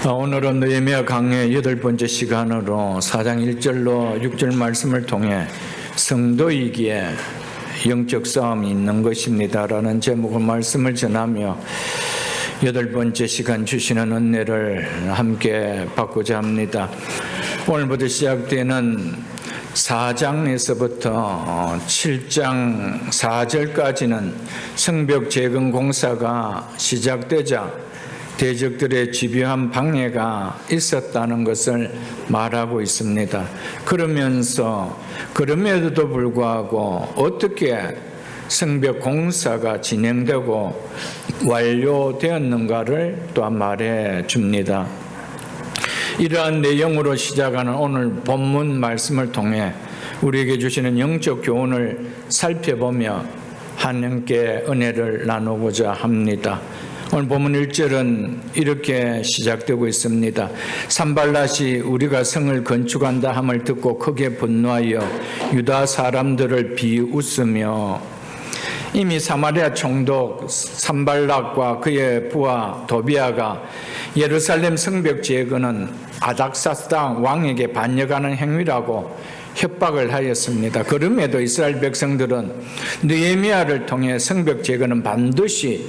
오늘은 느헤미야 강의 8번째 시간으로 4장 1절로 6절 말씀을 통해 성도이기에 영적 싸움이 있는 것입니다 라는 제목의 말씀을 전하며 8번째 시간 주시는 은혜를 함께 받고자 합니다. 오늘부터 시작되는 4장에서부터 7장 4절까지는 성벽 재건 공사가 시작되자 대적들의 집요한 방해가 있었다는 것을 말하고 있습니다. 그럼에도 불구하고 어떻게 성벽 공사가 진행되고 완료되었는가를 또한 말해 줍니다. 이러한 내용으로 시작하는 오늘 본문 말씀을 통해 우리에게 주시는 영적 교훈을 살펴보며 하나님께 은혜를 나누고자 합니다. 오늘 본문 1절은 이렇게 시작되고 있습니다. 산발랏이 우리가 성을 건축한다 함을 듣고 크게 분노하여 유다 사람들을 비웃으며, 이미 사마리아 총독 산발락과 그의 부하 도비아가 예루살렘 성벽 재건은 아닥사스다 왕에게 반역하는 행위라고 협박을 하였습니다. 그럼에도 이스라엘 백성들은 느헤미야를 통해 성벽 재건은 반드시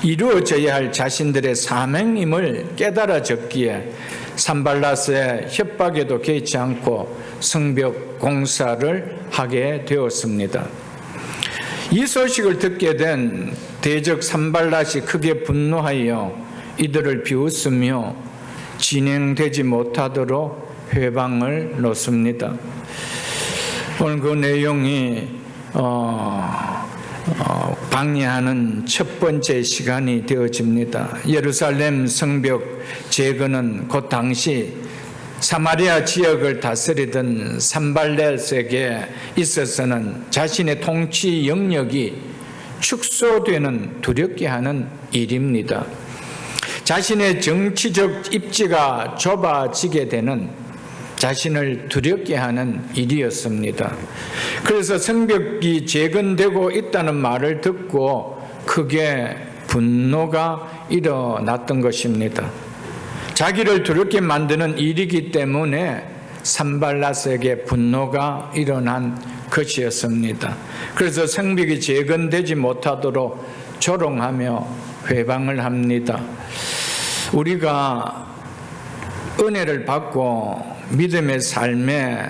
이루어져야 할 자신들의 사명임을 깨달아졌기에 산발랏의 협박에도 개의치 않고 성벽 공사를 하게 되었습니다. 이 소식을 듣게 된 대적 산발랏이 크게 분노하여 이들을 비웃으며 진행되지 못하도록 회방을 놓습니다. 오늘 그 내용이 방해하는 첫 번째 시간이 되어집니다. 예루살렘 성벽 재건은 곧 당시 사마리아 지역을 다스리던 산발렛에게 있어서는 자신의 통치 영역이 축소되는 두렵게 하는 일입니다. 자신의 정치적 입지가 좁아지게 되는, 자신을 두렵게 하는 일이었습니다. 그래서 성벽이 재건되고 있다는 말을 듣고 크게 분노가 일어났던 것입니다. 자기를 두렵게 만드는 일이기 때문에 산발랏에게 분노가 일어난 것이었습니다. 그래서 성벽이 재건되지 못하도록 조롱하며 회방을 합니다. 우리가 은혜를 받고 믿음의 삶에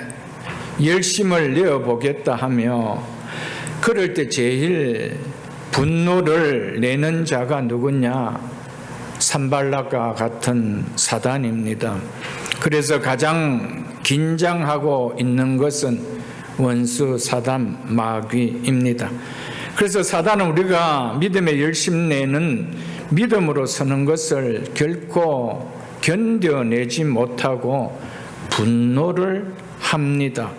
열심을 내어보겠다 하며 그럴 때 제일 분노를 내는 자가 누구냐? 산발락과 같은 사단입니다. 그래서 가장 긴장하고 있는 것은 원수 사단 마귀입니다. 그래서 사단은 우리가 믿음에 열심 내는 믿음으로 서는 것을 결코 견뎌내지 못하고 분노를 합니다.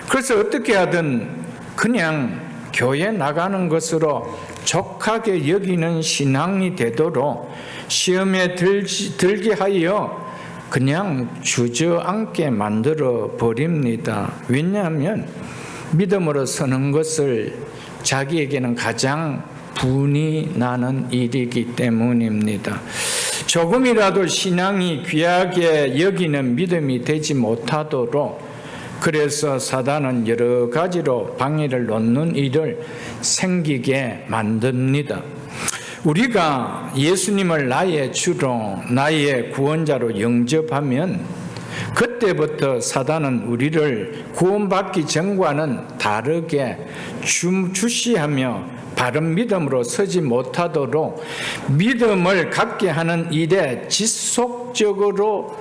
그래서 어떻게 하든 그냥 교회 나가는 것으로 족하게 여기는 신앙이 되도록 시험에 들게 하여 그냥 주저앉게 만들어 버립니다. 왜냐하면 믿음으로 서는 것을 자기에게는 가장 분이 나는 일이기 때문입니다. 조금이라도 신앙이 귀하게 여기는 믿음이 되지 못하도록, 그래서 사단은 여러 가지로 방해를 놓는 일을 생기게 만듭니다. 우리가 예수님을 나의 주로, 나의 구원자로 영접하면 그때부터 사단은 우리를 구원받기 전과는 다르게 주시하며 바른 믿음으로 서지 못하도록 믿음을 갖게 하는 일에 지속적으로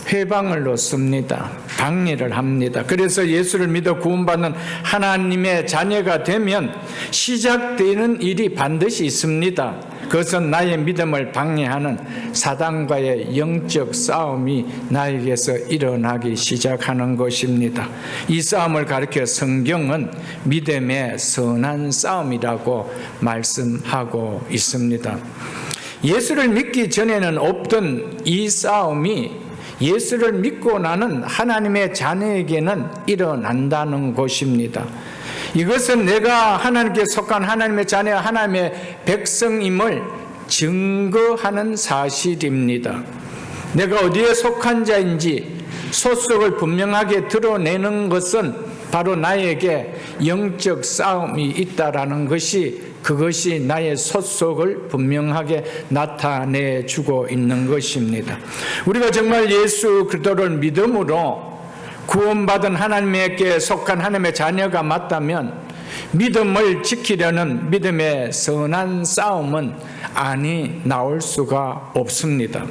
회방을 놓습니다. 방해를 합니다. 그래서 예수를 믿어 구원받는 하나님의 자녀가 되면 시작되는 일이 반드시 있습니다. 그것은 나의 믿음을 방해하는 사단과의 영적 싸움이 나에게서 일어나기 시작하는 것입니다. 이 싸움을 가리켜 성경은 믿음의 선한 싸움이라고 말씀하고 있습니다. 예수를 믿기 전에는 없던 이 싸움이 예수를 믿고 나는 하나님의 자녀에게는 일어난다는 것입니다. 이것은 내가 하나님께 속한 하나님의 자녀, 하나님의 백성임을 증거하는 사실입니다. 내가 어디에 속한 자인지 소속을 분명하게 드러내는 것은 바로 나에게 영적 싸움이 있다라는 것이, 그것이 나의 소속을 분명하게 나타내주고 있는 것입니다. 우리가 정말 예수 그리스도를 믿음으로 구원받은 하나님께 속한 하나님의 자녀가 맞다면 믿음을 지키려는 믿음의 선한 싸움은 나올 수가 없습니다.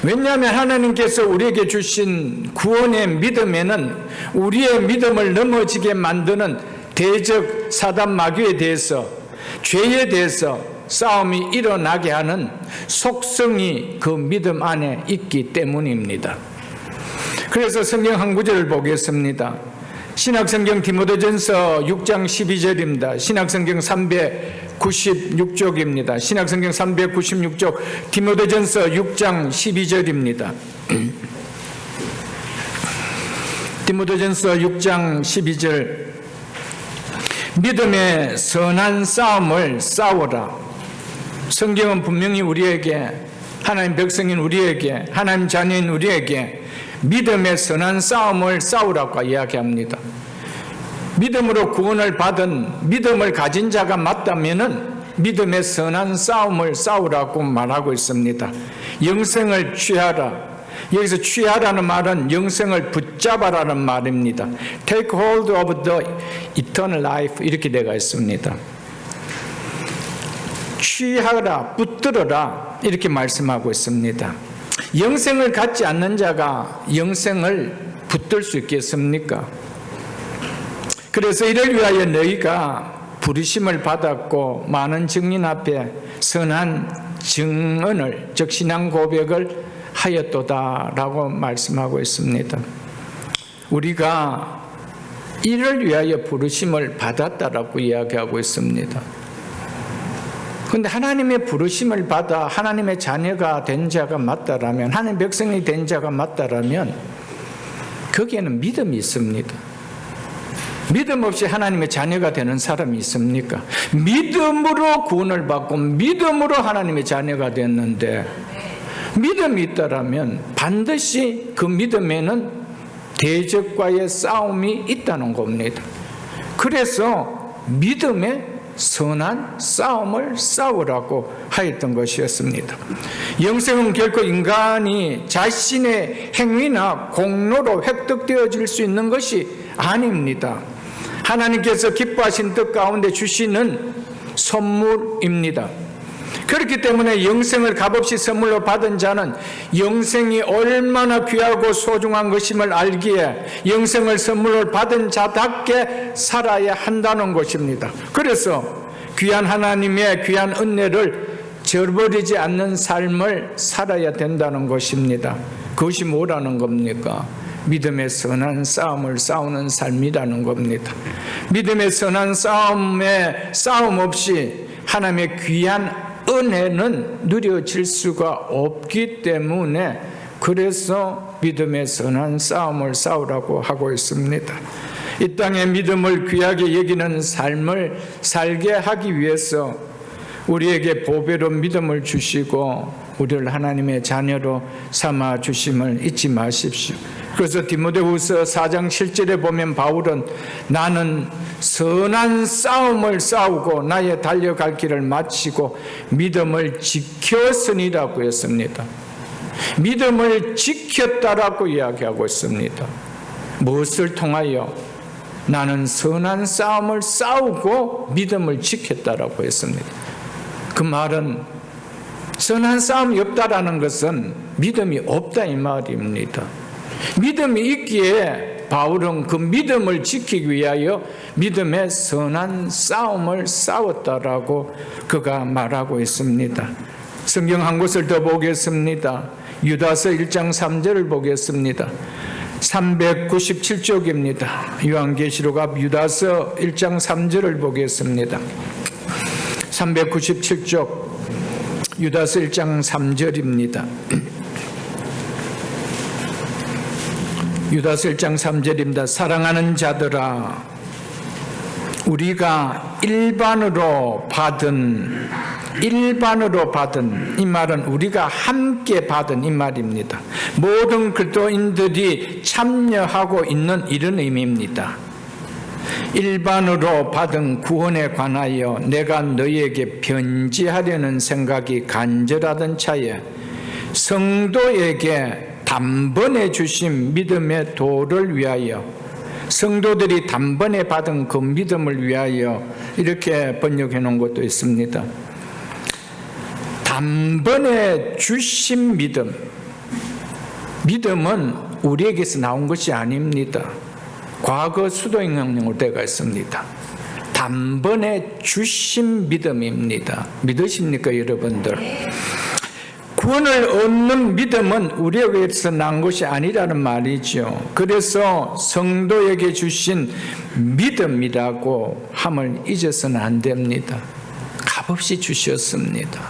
왜냐하면 하나님께서 우리에게 주신 구원의 믿음에는 우리의 믿음을 넘어지게 만드는 대적 사단 마귀에 대해서, 죄에 대해서 싸움이 일어나게 하는 속성이 그 믿음 안에 있기 때문입니다. 그래서 성경 한 구절을 보겠습니다. 신약성경 디모데전서 6장 12절입니다. 신약성경 396쪽입니다. 신약성경 396쪽 디모데전서 6장 12절입니다. 디모데전서 6장 12절, 믿음의 선한 싸움을 싸우라. 성경은 분명히 우리에게, 하나님 백성인 우리에게, 하나님 자녀인 우리에게 믿음의 선한 싸움을 싸우라고 이야기합니다. 믿음으로 구원을 받은, 믿음을 가진 자가 맞다면은 믿음의 선한 싸움을 싸우라고 말하고 있습니다. 영생을 취하라. 여기서 취하라는 말은 영생을 붙잡아라는 말입니다. Take hold of the eternal life, 이렇게 되어 있습니다. 취하라, 붙들어라, 이렇게 말씀하고 있습니다. 영생을 갖지 않는 자가 영생을 붙들 수 있겠습니까? 그래서 이를 위하여 너희가 부르심을 받았고 많은 증인 앞에 선한 증언을, 즉 신앙 고백을 하였도다라고 말씀하고 있습니다. 우리가 이를 위하여 부르심을 받았다라고 이야기하고 있습니다. 그런데 하나님의 부르심을 받아 하나님의 자녀가 된 자가 맞다라면, 하나님의 백성이 된 자가 맞다라면 거기에는 믿음이 있습니다. 믿음 없이 하나님의 자녀가 되는 사람이 있습니까? 믿음으로 구원을 받고 믿음으로 하나님의 자녀가 됐는데, 믿음이 있다라면 반드시 그 믿음에는 대적과의 싸움이 있다는 겁니다. 그래서 믿음의 선한 싸움을 싸우라고 하였던 것이었습니다. 영생은 결코 인간이 자신의 행위나 공로로 획득되어질 수 있는 것이 아닙니다. 하나님께서 기뻐하신 뜻 가운데 주시는 선물입니다. 그렇기 때문에 영생을 값없이 선물로 받은 자는 영생이 얼마나 귀하고 소중한 것임을 알기에 영생을 선물로 받은 자답게 살아야 한다는 것입니다. 그래서 귀한 하나님의 귀한 은혜를 저버리지 않는 삶을 살아야 된다는 것입니다. 그것이 뭐라는 겁니까? 믿음의 선한 싸움을 싸우는 삶이라는 겁니다. 믿음의 선한 싸움 없이 하나님의 귀한 은혜는 누려질 수가 없기 때문에, 그래서 믿음의 선한 싸움을 싸우라고 하고 있습니다. 이 땅에 믿음을 귀하게 여기는 삶을 살게 하기 위해서 우리에게 보배로 믿음을 주시고 우리를 하나님의 자녀로 삼아 주심을 잊지 마십시오. 그래서 디모데후서 4장 7절에 보면 바울은 나는 선한 싸움을 싸우고 나의 달려갈 길을 마치고 믿음을 지켰으니라고 했습니다. 믿음을 지켰다라고 이야기하고 있습니다. 무엇을 통하여? 나는 선한 싸움을 싸우고 믿음을 지켰다라고 했습니다. 그 말은 선한 싸움이 없다라는 것은 믿음이 없다 이 말입니다. 믿음이 있기에 바울은 그 믿음을 지키기 위하여 믿음의 선한 싸움을 싸웠다라고 그가 말하고 있습니다. 성경 한 곳을 더 보겠습니다. 유다서 1장 3절을 보겠습니다. 397쪽입니다. 요한계시록 앞 유다서 1장 3절을 보겠습니다. 397쪽 유다서 1장 3절입니다. 유다서 1장 3절입니다. 사랑하는 자들아, 우리가 일반으로 받은 이 말은 우리가 함께 받은 이 말입니다. 모든 그리스도인들이 참여하고 있는 이런 의미입니다. 일반으로 받은 구원에 관하여 내가 너희에게 편지하려는 생각이 간절하던 차에 성도에게 단번에 주신 믿음의 도를 위하여, 성도들이 단번에 받은 그 믿음을 위하여 이렇게 번역해 놓은 것도 있습니다. 단번에 주신 믿음, 믿음은 우리에게서 나온 것이 아닙니다. 과거 수도인형으로 되어 있습니다. 단번에 주신 믿음입니다. 믿으십니까, 여러분들? 구원을 얻는 믿음은 우리에게서 난 것이 아니라는 말이죠. 그래서 성도에게 주신 믿음이라고 함을 잊어서는 안 됩니다. 값없이 주셨습니다.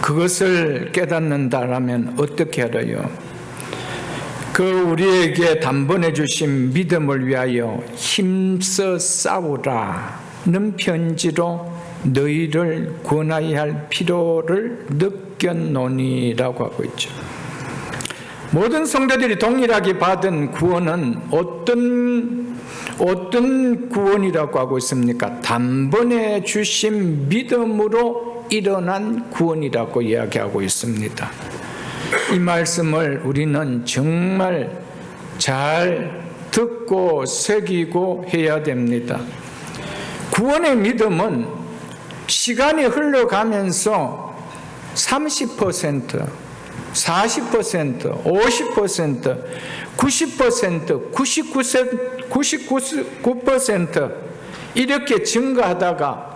그것을 깨닫는다라면 어떻게 알아요? 그 우리에게 단번에 주신 믿음을 위하여 힘써 싸우라는 편지로 너희를 권하여야 할 필요를 느꼈노니라고 하고 있죠. 모든 성도들이 동일하게 받은 구원은 어떤 구원이라고 하고 있습니까? 단번에 주신 믿음으로 일어난 구원이라고 이야기하고 있습니다. 이 말씀을 우리는 정말 잘 듣고 새기고 해야 됩니다. 구원의 믿음은 시간이 흘러가면서 30%, 40%, 50%, 90%, 99% 이렇게 증가하다가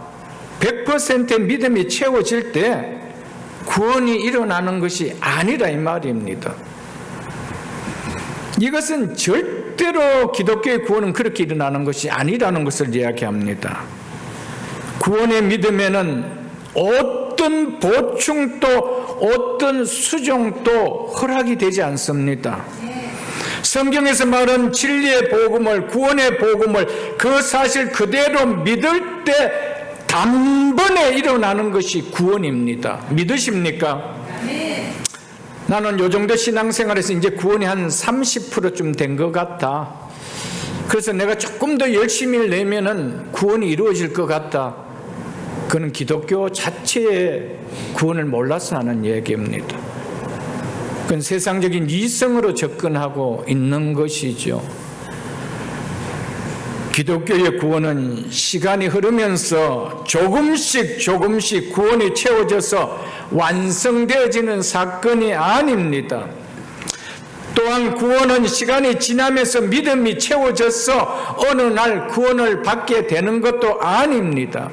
100%의 믿음이 채워질 때 구원이 일어나는 것이 아니라 이 말입니다. 이것은 절대로 기독교의 구원은 그렇게 일어나는 것이 아니라는 것을 이야기합니다. 구원의 믿음에는 어떤 보충도 어떤 수정도 허락이 되지 않습니다. 성경에서 말한 진리의 복음을, 구원의 복음을 그 사실 그대로 믿을 때 단번에 일어나는 것이 구원입니다. 믿으십니까? 나는 요 정도 신앙생활에서 이제 구원이 한 30%쯤 된 것 같다. 그래서 내가 조금 더 열심히 내면은 구원이 이루어질 것 같다. 그는 기독교 자체의 구원을 몰라서 하는 얘기입니다. 그건 세상적인 이성으로 접근하고 있는 것이죠. 기독교의 구원은 시간이 흐르면서 조금씩 구원이 채워져서 완성되어지는 사건이 아닙니다. 또한 구원은 시간이 지나면서 믿음이 채워져서 어느 날 구원을 받게 되는 것도 아닙니다.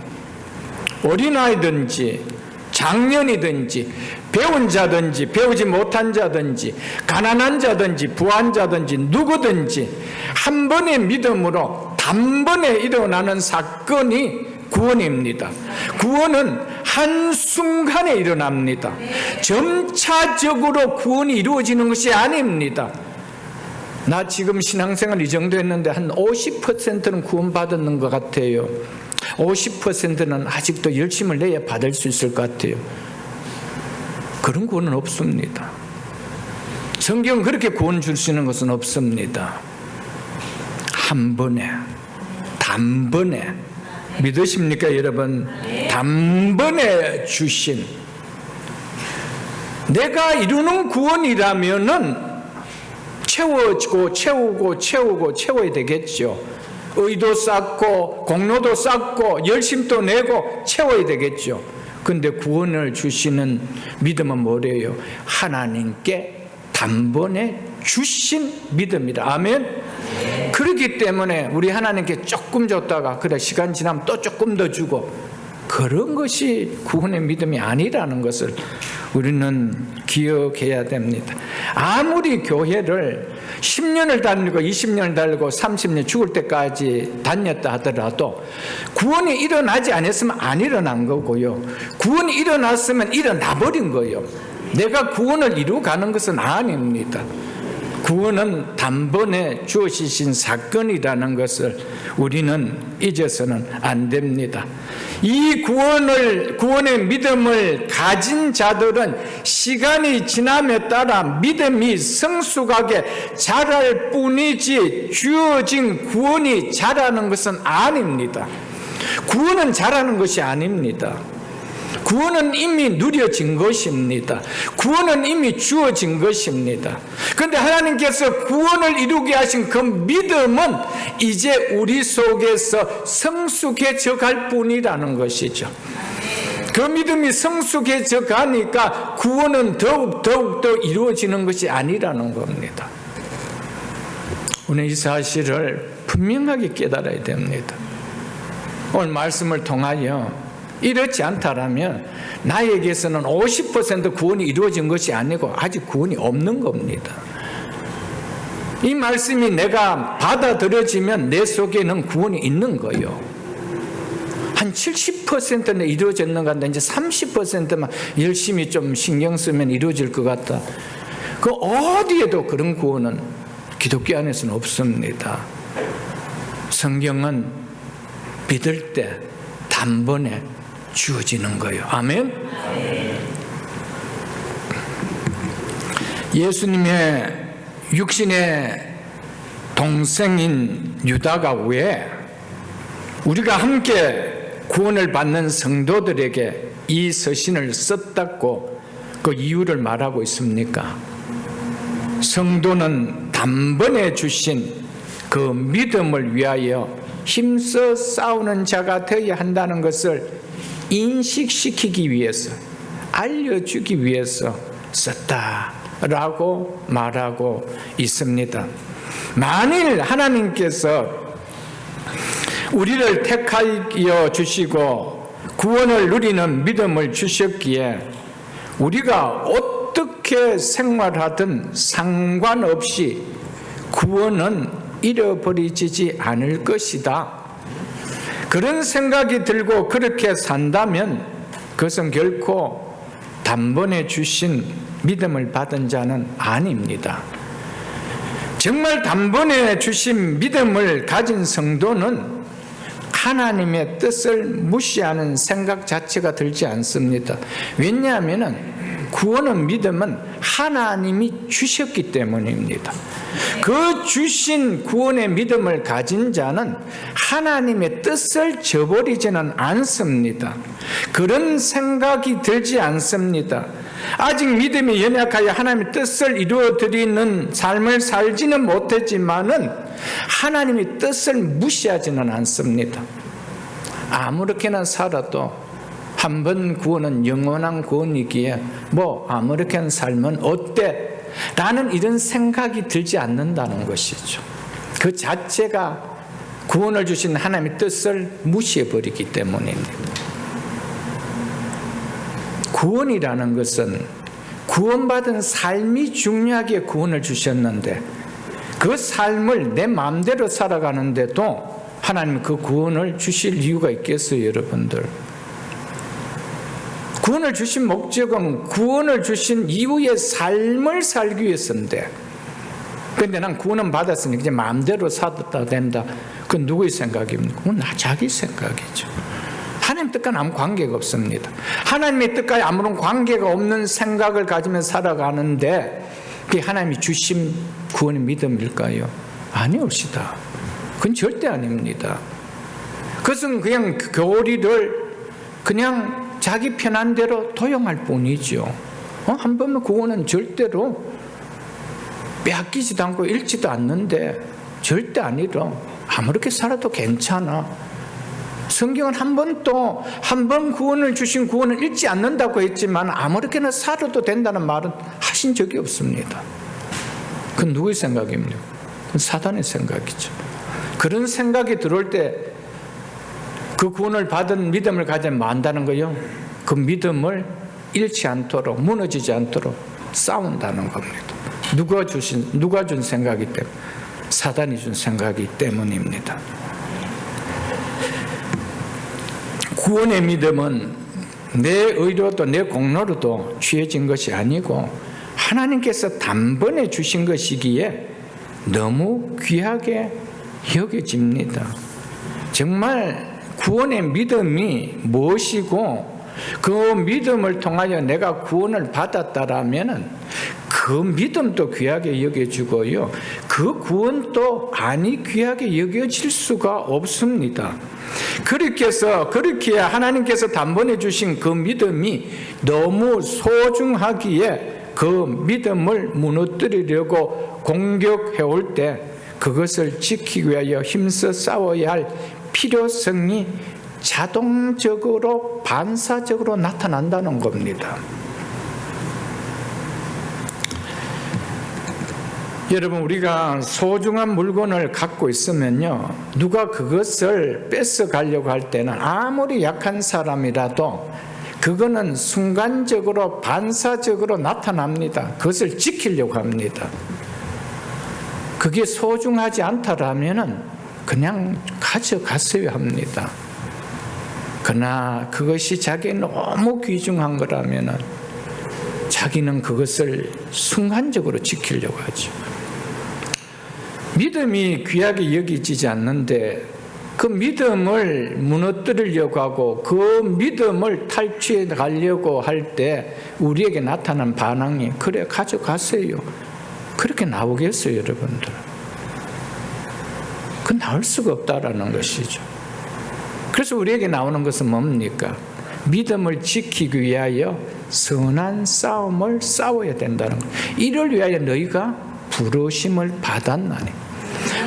어린아이든지 장년이든지 배운 자든지 배우지 못한 자든지 가난한 자든지 부한 자든지 누구든지 한 번의 믿음으로 단번에 일어나는 사건이 구원입니다. 구원은 한순간에 일어납니다. 점차적으로 구원이 이루어지는 것이 아닙니다. 나 지금 신앙생활 이 정도 했는데 한 50%는 구원받았는 것 같아요. 50%는 아직도 열심을 내야 받을 수 있을 것 같아요. 그런 구원은 없습니다. 성경은 그렇게 구원 줄 수 있는 것은 없습니다. 한 번에, 단번에, 믿으십니까 여러분? 단번에 주신, 내가 이루는 구원이라면은 채워야 되겠죠. 의도 쌓고 공로도 쌓고 열심도 내고 채워야 되겠죠. 근데 구원을 주시는 믿음은 뭐래요? 하나님께 단번에 주신 믿음이다. 아멘? 그렇기 때문에 우리 하나님께 조금 줬다가 그래 시간 지나면 또 조금 더 주고 그런 것이 구원의 믿음이 아니라는 것을 우리는 기억해야 됩니다. 아무리 교회를 10년을 다니고 20년을 다니고 30년 죽을 때까지 다녔다 하더라도 구원이 일어나지 않았으면 안 일어난 거고요. 구원이 일어났으면 일어나 버린 거예요. 내가 구원을 이루어가는 것은 아닙니다. 구원은 단번에 주어지신 사건이라는 것을 우리는 잊어서는 안 됩니다. 이 구원의 믿음을 가진 자들은 시간이 지남에 따라 믿음이 성숙하게 자랄 뿐이지 주어진 구원이 자라는 것은 아닙니다. 구원은 자라는 것이 아닙니다. 구원은 이미 누려진 것입니다. 구원은 이미 주어진 것입니다. 그런데 하나님께서 구원을 이루게 하신 그 믿음은 이제 우리 속에서 성숙해져 갈 뿐이라는 것이죠. 그 믿음이 성숙해져 가니까 구원은 더욱더 이루어지는 것이 아니라는 겁니다. 우리는 이 사실을 분명하게 깨달아야 됩니다. 오늘 말씀을 통하여 이렇지 않다라면 나에게서는 50% 구원이 이루어진 것이 아니고 아직 구원이 없는 겁니다. 이 말씀이 내가 받아들여지면 내 속에는 구원이 있는 거예요. 한 70%는 이루어졌는가 한데 이제 30%만 열심히 좀 신경 쓰면 이루어질 것 같다. 그 어디에도 그런 구원은 기독교 안에서는 없습니다. 성경은 믿을 때 단번에 주어지는 거예요. 아멘? 예수님의 육신의 동생인 유다가 왜 우리가 함께 구원을 받는 성도들에게 이 서신을 썼다고 그 이유를 말하고 있습니까? 성도는 단번에 주신 그 믿음을 위하여 힘써 싸우는 자가 되어야 한다는 것을 인식시키기 위해서, 알려주기 위해서 썼다라고 말하고 있습니다. 만일 하나님께서 우리를 택하여 주시고 구원을 누리는 믿음을 주셨기에 우리가 어떻게 생활하든 상관없이 구원은 잃어버리지 않을 것이다. 그런 생각이 들고 그렇게 산다면 그것은 결코 단번에 주신 믿음을 받은 자는 아닙니다. 정말 단번에 주신 믿음을 가진 성도는 하나님의 뜻을 무시하는 생각 자체가 들지 않습니다. 왜냐하면 구원은 믿음은 하나님이 주셨기 때문입니다. 그 주신 구원의 믿음을 가진 자는 하나님의 뜻을 저버리지는 않습니다. 그런 생각이 들지 않습니다. 아직 믿음이 연약하여 하나님의 뜻을 이루어드리는 삶을 살지는 못했지만은 하나님의 뜻을 무시하지는 않습니다. 아무렇게나 살아도 한 번 구원은 영원한 구원이기에 뭐 아무렇게나 살면 어때? 라는 이런 생각이 들지 않는다는 것이죠. 그 자체가 구원을 주신 하나님의 뜻을 무시해버리기 때문입니다. 구원이라는 것은 구원받은 삶이 중요하게 구원을 주셨는데 그 삶을 내 마음대로 살아가는데도 하나님 그 구원을 주실 이유가 있겠어요, 여러분들? 구원을 주신 목적은 구원을 주신 이후의 삶을 살기 위해서인데, 그런데 난 구원은 받았으니 이제 마음대로 살아도 된다. 그건 누구의 생각입니까? 그건 자기 생각이죠. 하나님 뜻과는 아무 관계가 없습니다. 하나님의 뜻과 아무런 관계가 없는 생각을 가지며 살아가는데 그게 하나님이 주신 구원의 믿음일까요? 아니옵시다. 그건 절대 아닙니다. 그것은 그냥 교리를 그냥 자기 편한 대로 도용할 뿐이죠. 한 번은 구원은 절대로 빼앗기지도 않고 잃지도 않는데 절대 아니라 아무렇게 살아도 괜찮아. 성경은 한 번 구원을 주신 구원을 잃지 않는다고 했지만 아무렇게나 살아도 된다는 말은 하신 적이 없습니다. 그건 누구의 생각입니까? 그건 사단의 생각이죠. 그런 생각이 들어올 때 그 구원을 받은 믿음을 가지면 뭐 한다는 거예요? 그 믿음을 잃지 않도록, 무너지지 않도록 싸운다는 겁니다. 누가 준 생각이기 때문에? 사단이 준 생각이기 때문입니다. 구원의 믿음은 내 의로도 내 공로로도 취해진 것이 아니고 하나님께서 단번에 주신 것이기에 너무 귀하게 여겨집니다. 정말 구원의 믿음이 무엇이고 그 믿음을 통하여 내가 구원을 받았다라면 그 믿음도 귀하게 여겨주고요, 그 구원도 아니 귀하게 여겨질 수가 없습니다. 그렇게 하나님께서 단번에 주신 그 믿음이 너무 소중하기에 그 믿음을 무너뜨리려고 공격해올 때 그것을 지키기 위하여 힘써 싸워야 할 필요성이 자동적으로 반사적으로 나타난다는 겁니다. 여러분, 우리가 소중한 물건을 갖고 있으면요, 누가 그것을 뺏어가려고 할 때는 아무리 약한 사람이라도 그거는 순간적으로 반사적으로 나타납니다. 그것을 지키려고 합니다. 그게 소중하지 않다라면 그냥 가져갔어야 합니다. 그러나 그것이 자기에 너무 귀중한 거라면 자기는 그것을 순간적으로 지키려고 하죠. 믿음이 귀하게 여기지지 않는데 그 믿음을 무너뜨리려고 하고 그 믿음을 탈취해 가려고 할 때 우리에게 나타난 반응이 그래 가져가세요, 그렇게 나오겠어요? 여러분들, 그 나올 수가 없다라는 것이죠. 그래서 우리에게 나오는 것은 뭡니까? 믿음을 지키기 위하여 선한 싸움을 싸워야 된다는 것. 이를 위하여 너희가 부르심을 받았나니.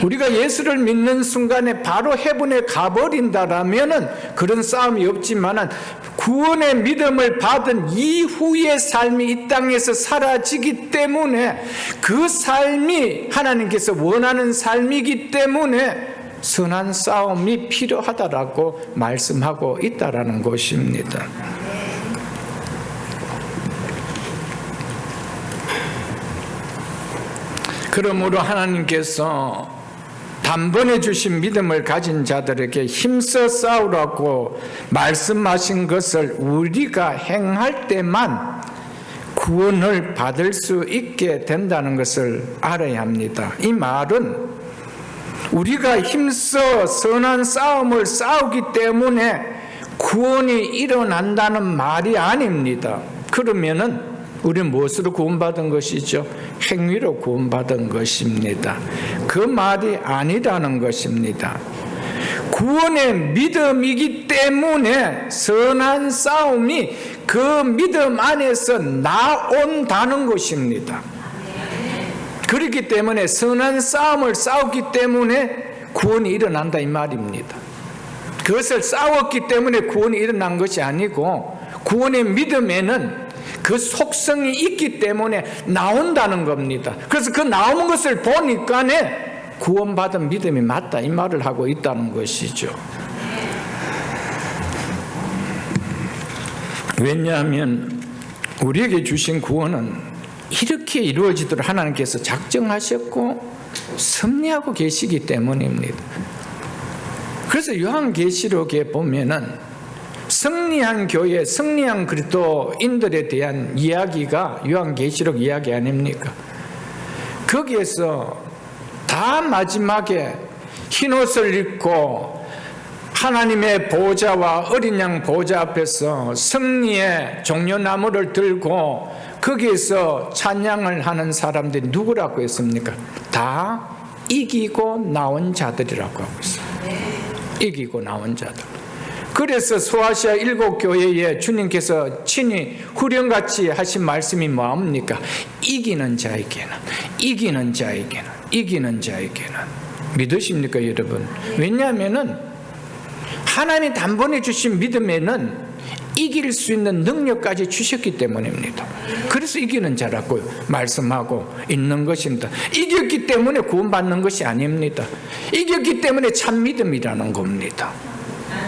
우리가 예수를 믿는 순간에 바로 해분에 가버린다라면은 그런 싸움이 없지만은 구원의 믿음을 받은 이후의 삶이 이 땅에서 사라지기 때문에 그 삶이 하나님께서 원하는 삶이기 때문에 선한 싸움이 필요하다라고 말씀하고 있다라는 것입니다. 그러므로 하나님께서 단번에 주신 믿음을 가진 자들에게 힘써 싸우라고 말씀하신 것을 우리가 행할 때만 구원을 받을 수 있게 된다는 것을 알아야 합니다. 이 말은 우리가 힘써 선한 싸움을 싸우기 때문에 구원이 일어난다는 말이 아닙니다. 그러면은 우리는 무엇으로 구원받은 것이죠? 행위로 구원받은 것입니다. 그 말이 아니라는 것입니다. 구원의 믿음이기 때문에 선한 싸움이 그 믿음 안에서 나온다는 것입니다. 그렇기 때문에 선한 싸움을 싸웠기 때문에 구원이 일어난다 이 말입니다. 그것을 싸웠기 때문에 구원이 일어난 것이 아니고 구원의 믿음에는 그 속성이 있기 때문에 나온다는 겁니다. 그래서 그 나오는 것을 보니까 구원받은 믿음이 맞다 이 말을 하고 있다는 것이죠. 왜냐하면 우리에게 주신 구원은 이렇게 이루어지도록 하나님께서 작정하셨고 섭리하고 계시기 때문입니다. 그래서 요한계시록에 보면은 승리한 교회, 승리한 그리스도인들에 대한 이야기가 요한계시록 이야기 아닙니까? 거기에서 다 마지막에 흰옷을 입고 하나님의 보좌와 어린 양 보좌 앞에서 승리의 종려나무를 들고 거기에서 찬양을 하는 사람들이 누구라고 했습니까? 다 이기고 나온 자들이라고 하고 있어요. 이기고 나온 자들. 그래서 소아시아 7교회에 주님께서 친히 후령같이 하신 말씀이 뭡니까? 이기는 자에게는, 이기는 자에게는, 이기는 자에게는. 믿으십니까 여러분? 왜냐하면은 하나님 단번에 주신 믿음에는 이길 수 있는 능력까지 주셨기 때문입니다. 그래서 이기는 자라고 말씀하고 있는 것입니다. 이겼기 때문에 구원받는 것이 아닙니다. 이겼기 때문에 참 믿음이라는 겁니다.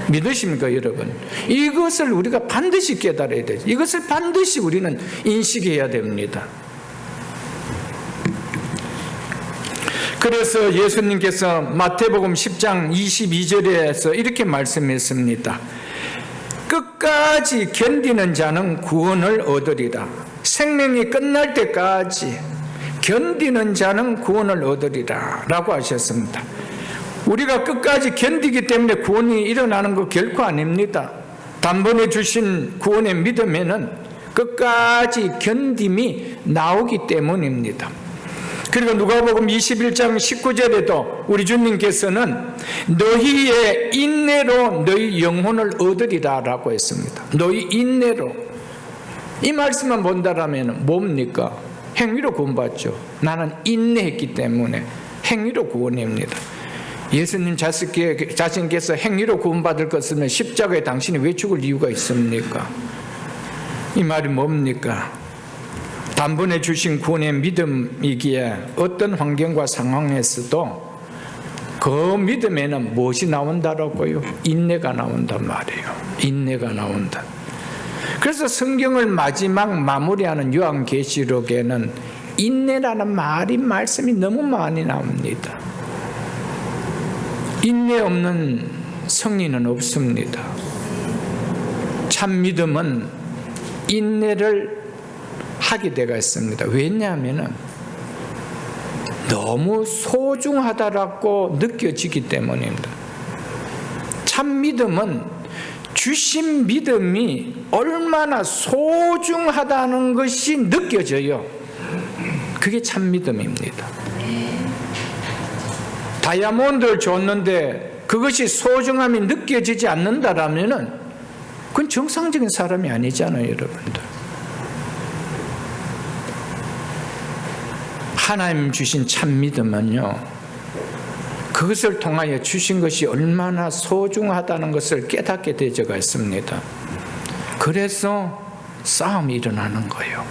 믿으십니까 여러분? 이것을 우리가 반드시 깨달아야 돼요. 이것을 반드시 우리는 인식해야 됩니다. 그래서 예수님께서 마태복음 10장 22절에서 이렇게 말씀했습니다. 끝까지 견디는 자는 구원을 얻으리라. 생명이 끝날 때까지 견디는 자는 구원을 얻으리라 라고 하셨습니다. 우리가 끝까지 견디기 때문에 구원이 일어나는 거 결코 아닙니다. 단번에 주신 구원의 믿음에는 끝까지 견딤이 나오기 때문입니다. 그리고 누가복음 21장 19절에도 우리 주님께서는 너희의 인내로 너희 영혼을 얻으리라 라고 했습니다. 너희 인내로. 이 말씀만 본다라면 뭡니까? 행위로 구원받죠. 나는 인내했기 때문에 행위로 구원입니다. 예수님 자신께서 행위로 구원받을 것이면 십자가에 당신이 왜 죽을 이유가 있습니까? 이 말이 뭡니까? 단번에 주신 구원의 믿음이기에 어떤 환경과 상황에서도 그 믿음에는 무엇이 나온다라고요? 인내가 나온단 말이에요. 인내가 나온다. 그래서 성경을 마지막 마무리하는 요한계시록에는 인내라는 말씀이 너무 많이 나옵니다. 인내 없는 승리는 없습니다. 참 믿음은 인내를 하게 되겠습니다. 왜냐하면 너무 소중하다라고 느껴지기 때문입니다. 참 믿음은 주신 믿음이 얼마나 소중하다는 것이 느껴져요. 그게 참 믿음입니다. 다이아몬드를 줬는데 그것이 소중함이 느껴지지 않는다라면 그건 정상적인 사람이 아니잖아요, 여러분들. 하나님 주신 참 믿음은요, 그것을 통하여 주신 것이 얼마나 소중하다는 것을 깨닫게 되어가 있습니다. 그래서 싸움이 일어나는 거예요.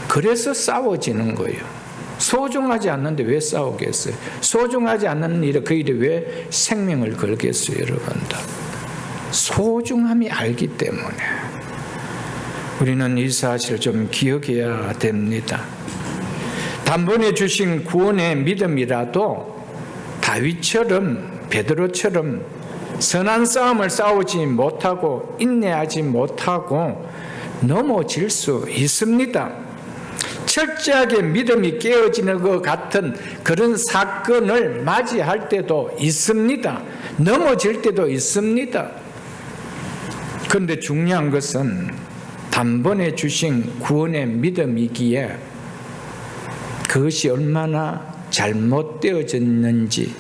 그래서 싸워지는 거예요. 소중하지 않는데 왜 싸우겠어요? 소중하지 않는 일에 그 일에 왜 생명을 걸겠어요, 여러분들? 소중함이 알기 때문에 우리는 이 사실을 좀 기억해야 됩니다. 단번에 주신 구원의 믿음이라도 다윗처럼, 베드로처럼 선한 싸움을 싸우지 못하고 인내하지 못하고 넘어질 수 있습니다. 철저하게 믿음이 깨어지는 것 같은 그런 사건을 맞이할 때도 있습니다. 넘어질 때도 있습니다. 그런데 중요한 것은 단번에 주신 구원의 믿음이기에 그것이 얼마나 잘못되어졌는지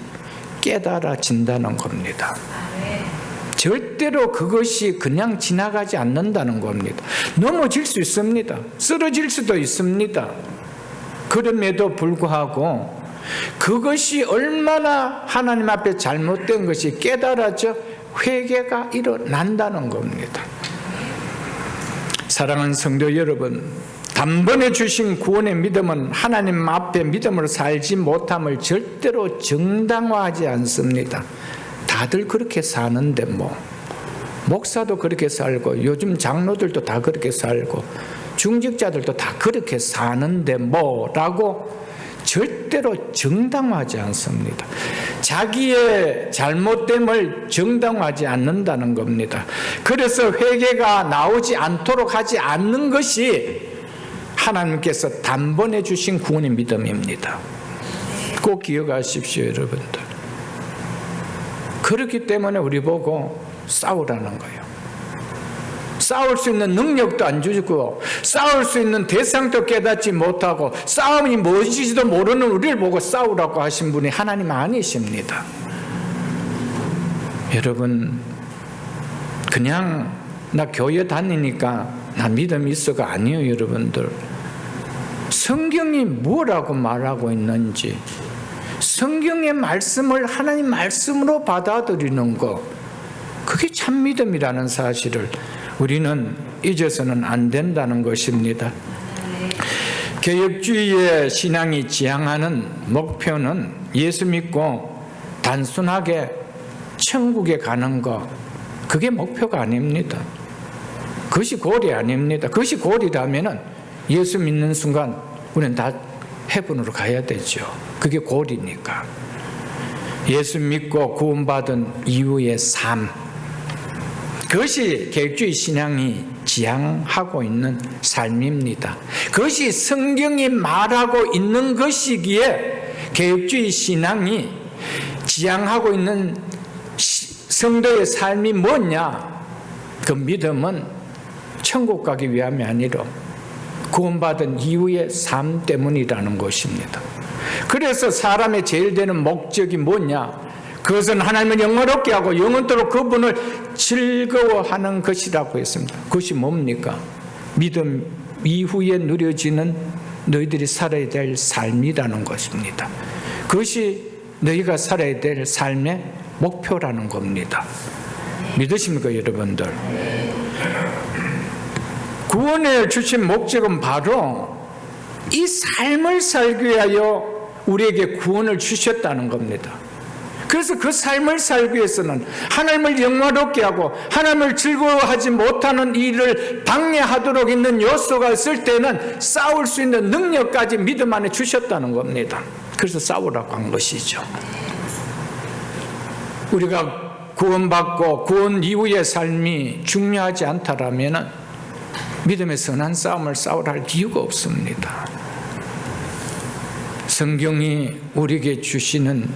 깨달아진다는 겁니다. 절대로 그것이 그냥 지나가지 않는다는 겁니다. 넘어질 수 있습니다. 쓰러질 수도 있습니다. 그럼에도 불구하고 그것이 얼마나 하나님 앞에 잘못된 것이 깨달아져 회개가 일어난다는 겁니다. 사랑하는 성도 여러분, 단번에 주신 구원의 믿음은 하나님 앞에 믿음으로 살지 못함을 절대로 정당화하지 않습니다. 다들 그렇게 사는데 목사도 그렇게 살고 요즘 장로들도 다 그렇게 살고 중직자들도 다 그렇게 사는데 라고 절대로 정당화하지 않습니다. 자기의 잘못됨을 정당화하지 않는다는 겁니다. 그래서 회개가 나오지 않도록 하지 않는 것이 하나님께서 단번에 주신 구원의 믿음입니다. 꼭 기억하십시오, 여러분들. 그렇기 때문에 우리 보고 싸우라는 거예요. 싸울 수 있는 능력도 안 주고 싸울 수 있는 대상도 깨닫지 못하고 싸움이 무엇인지도 모르는 우리를 보고 싸우라고 하신 분이 하나님 아니십니다. 여러분, 그냥 나 교회 다니니까 나 믿음이 있어가 아니에요, 여러분들. 성경이 뭐라고 말하고 있는지 성경의 말씀을 하나님 말씀으로 받아들이는 것, 그게 참 믿음이라는 사실을 우리는 잊어서는 안 된다는 것입니다. 개혁주의의 신앙이 지향하는 목표는 예수 믿고 단순하게 천국에 가는 것, 그게 목표가 아닙니다. 그것이 골이 아닙니다. 그것이 골이라면 예수 믿는 순간 우리는 다 헤븐으로 가야 되죠. 그게 골이니까. 예수 믿고 구원받은 이후의 삶, 그것이 계획주의 신앙이 지향하고 있는 삶입니다. 그것이 성경이 말하고 있는 것이기에 계획주의 신앙이 지향하고 있는 성도의 삶이 뭐냐? 그 믿음은 천국 가기 위함이 아니라 구원받은 이후의 삶 때문이라는 것입니다. 그래서 사람의 제일 되는 목적이 뭐냐? 그것은 하나님을 영화롭게 하고 영원토록 그분을 즐거워하는 것이라고 했습니다. 그것이 뭡니까? 믿음 이후에 누려지는 너희들이 살아야 될 삶이라는 것입니다. 그것이 너희가 살아야 될 삶의 목표라는 겁니다. 믿으십니까, 여러분들? 구원을 주신 목적은 바로 이 삶을 살기 위하여 우리에게 구원을 주셨다는 겁니다. 그래서 그 삶을 살기 위해서는 하나님을 영화롭게 하고 하나님을 즐거워하지 못하는 일을 방해하도록 있는 요소가 있을 때는 싸울 수 있는 능력까지 믿음 안에 주셨다는 겁니다. 그래서 싸우라고 한 것이죠. 우리가 구원받고 구원 이후의 삶이 중요하지 않다라면 믿음의 선한 싸움을 싸우라 할 이유가 없습니다. 성경이 우리에게 주시는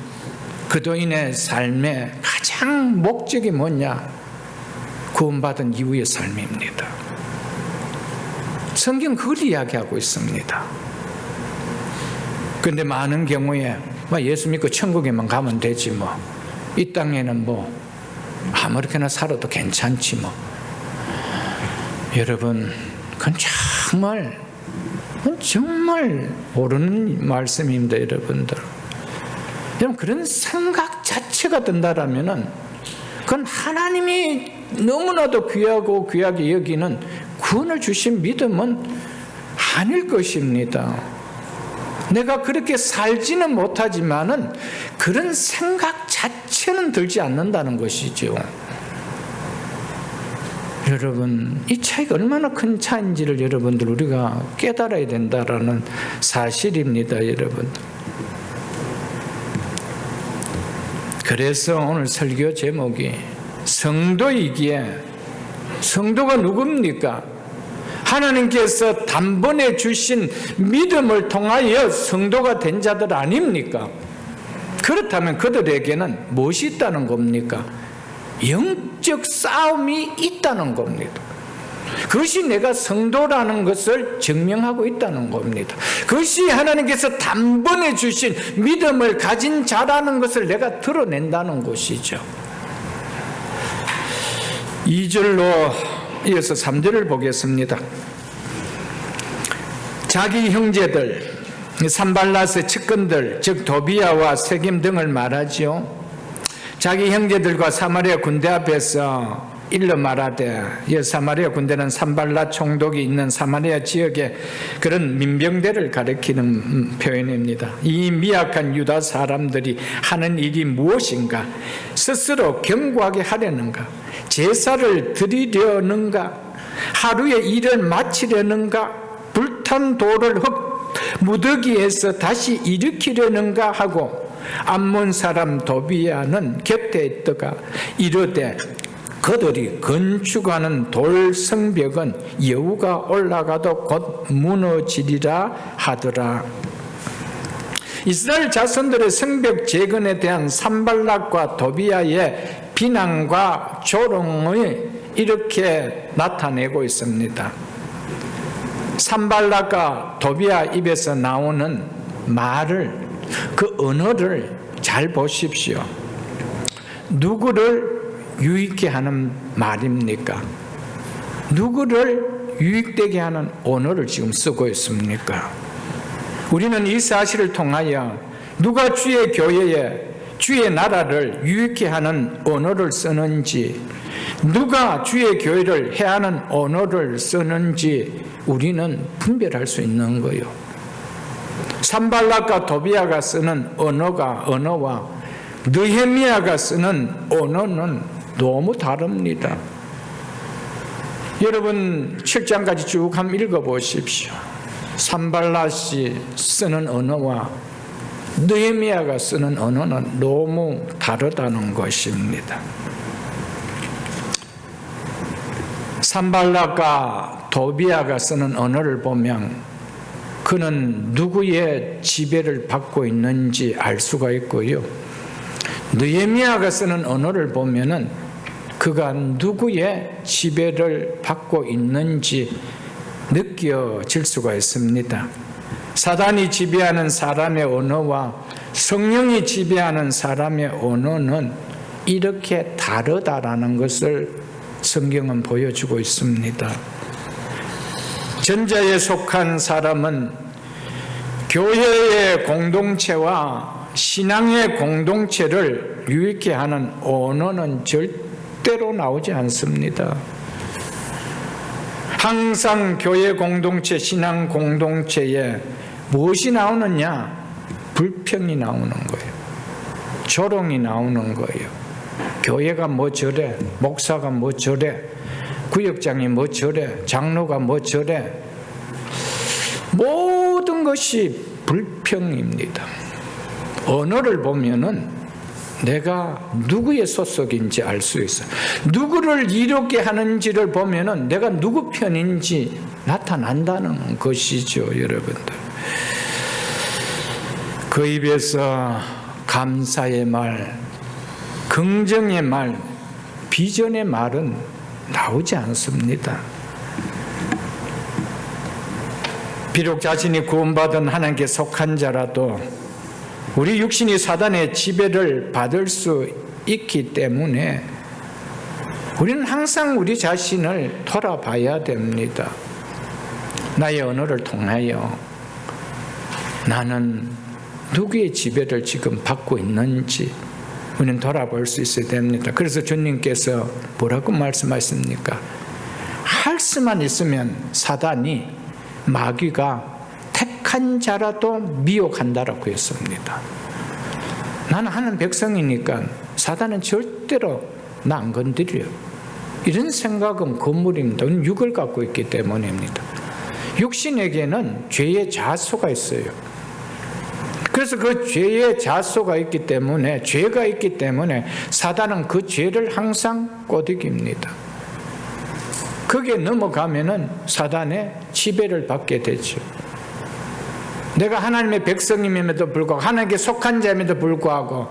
그도인의 삶의 가장 목적이 뭐냐? 구원받은 이후의 삶입니다. 성경 그걸 이야기하고 있습니다. 그런데 많은 경우에 예수 믿고 천국에만 가면 되지 뭐, 이 땅에는 뭐 아무렇게나 살아도 괜찮지 뭐. 여러분, 그건 정말 모르는 말씀입니다, 여러분들. 여러분, 그런 생각 자체가 든다라면은 그건 하나님이 너무나도 귀하고 귀하게 여기는 구원을 주신 믿음은 아닐 것입니다. 내가 그렇게 살지는 못하지만은 그런 생각 자체는 들지 않는다는 것이죠. 여러분, 이 차이가 얼마나 큰 차이인지를 여러분들 우리가 깨달아야 된다라는 사실입니다, 여러분. 그래서 오늘 설교 제목이 성도이기에, 성도가 누굽니까? 하나님께서 단번에 주신 믿음을 통하여 성도가 된 자들 아닙니까? 그렇다면 그들에게는 무엇이 있다는 겁니까? 영적 싸움이 있다는 겁니다. 그것이 내가 성도라는 것을 증명하고 있다는 겁니다. 그것이 하나님께서 단번에 주신 믿음을 가진 자라는 것을 내가 드러낸다는 것이죠. 2절로 이어서 3절을 보겠습니다. 자기 형제들, 산발랏의 측근들, 즉 도비아와 세겜 등을 말하지요. 자기 형제들과 사마리아 군대 앞에서 일러 말하되, 이 사마리아 군대는 산발랏 총독이 있는 사마리아 지역의 그런 민병대를 가리키는 표현입니다. 이 미약한 유다 사람들이 하는 일이 무엇인가? 스스로 견고하게 하려는가? 제사를 드리려는가? 하루에 일을 마치려는가? 불탄 돌을 무더기에서 다시 일으키려는가 하고, 암몬 사람 도비아는 곁에 있다가 이르되, 그들이 건축하는 돌 성벽은 여우가 올라가도 곧 무너지리라 하더라. 이스라엘 자손들의 성벽 재건에 대한 산발락과 도비아의 비난과 조롱을 이렇게 나타내고 있습니다. 산발락과 도비아 입에서 나오는 말을, 그 언어를 잘 보십시오. 누구를 유익게 하는 말입니까? 누구를 유익되게 하는 언어를 지금 쓰고 있습니까? 우리는 이 사실을 통하여 누가 주의 교회에, 주의 나라를 유익게 하는 언어를 쓰는지, 누가 주의 교회를 해하는 언어를 쓰는지 우리는 분별할 수 있는 거예요. 산발락과 도비아가 쓰는 언어와 느헤미야가 쓰는 언어는 너무 다릅니다. 여러분 7장까지 쭉 한번 읽어보십시오. 산발랏이 쓰는 언어와 느헤미야가 쓰는 언어는 너무 다르다는 것입니다. 산발락과 도비아가 쓰는 언어를 보면 그는 누구의 지배를 받고 있는지 알 수가 있고요. 느헤미야가 쓰는 언어를 보면은 그가 누구의 지배를 받고 있는지 느껴질 수가 있습니다. 사단이 지배하는 사람의 언어와 성령이 지배하는 사람의 언어는 이렇게 다르다라는 것을 성경은 보여주고 있습니다. 전자에 속한 사람은 교회의 공동체와 신앙의 공동체를 유익게 하는 언어는 절대로 나오지 않습니다. 항상 교회 공동체, 신앙 공동체에 무엇이 나오느냐? 불평이 나오는 거예요. 조롱이 나오는 거예요. 교회가 뭐 저래, 목사가 뭐 저래, 구역장이 뭐 저래, 장로가 뭐 저래, 모든 것이 불평입니다. 언어를 보면은 내가 누구의 소속인지 알 수 있어요. 누구를 이롭게 하는지를 보면은 내가 누구 편인지 나타난다는 것이죠, 여러분들. 그 입에서 감사의 말, 긍정의 말, 비전의 말은 나오지 않습니다. 비록 자신이 구원받은 하나님께 속한 자라도 우리 육신이 사단의 지배를 받을 수 있기 때문에 우리는 항상 우리 자신을 돌아봐야 됩니다. 나의 언어를 통하여 나는 누구의 지배를 지금 받고 있는지 우리는 돌아볼 수 있어야 됩니다. 그래서 주님께서 뭐라고 말씀하십니까? 할 수만 있으면 사단이, 마귀가 택한 자라도 미혹한다라고 했습니다. 나는 하는 백성이니까 사단은 절대로 나 안 건드려요. 이런 생각은 건물입니다. 육을 갖고 있기 때문입니다. 육신에게는 죄의 자소가 있어요. 그래서 그 죄의 자소가 있기 때문에, 죄가 있기 때문에 사단은 그 죄를 항상 꼬드깁니다. 거기에 넘어가면은 사단의 지배를 받게 되죠. 내가 하나님의 백성임에도 불구하고, 하나님께 속한 자임에도 불구하고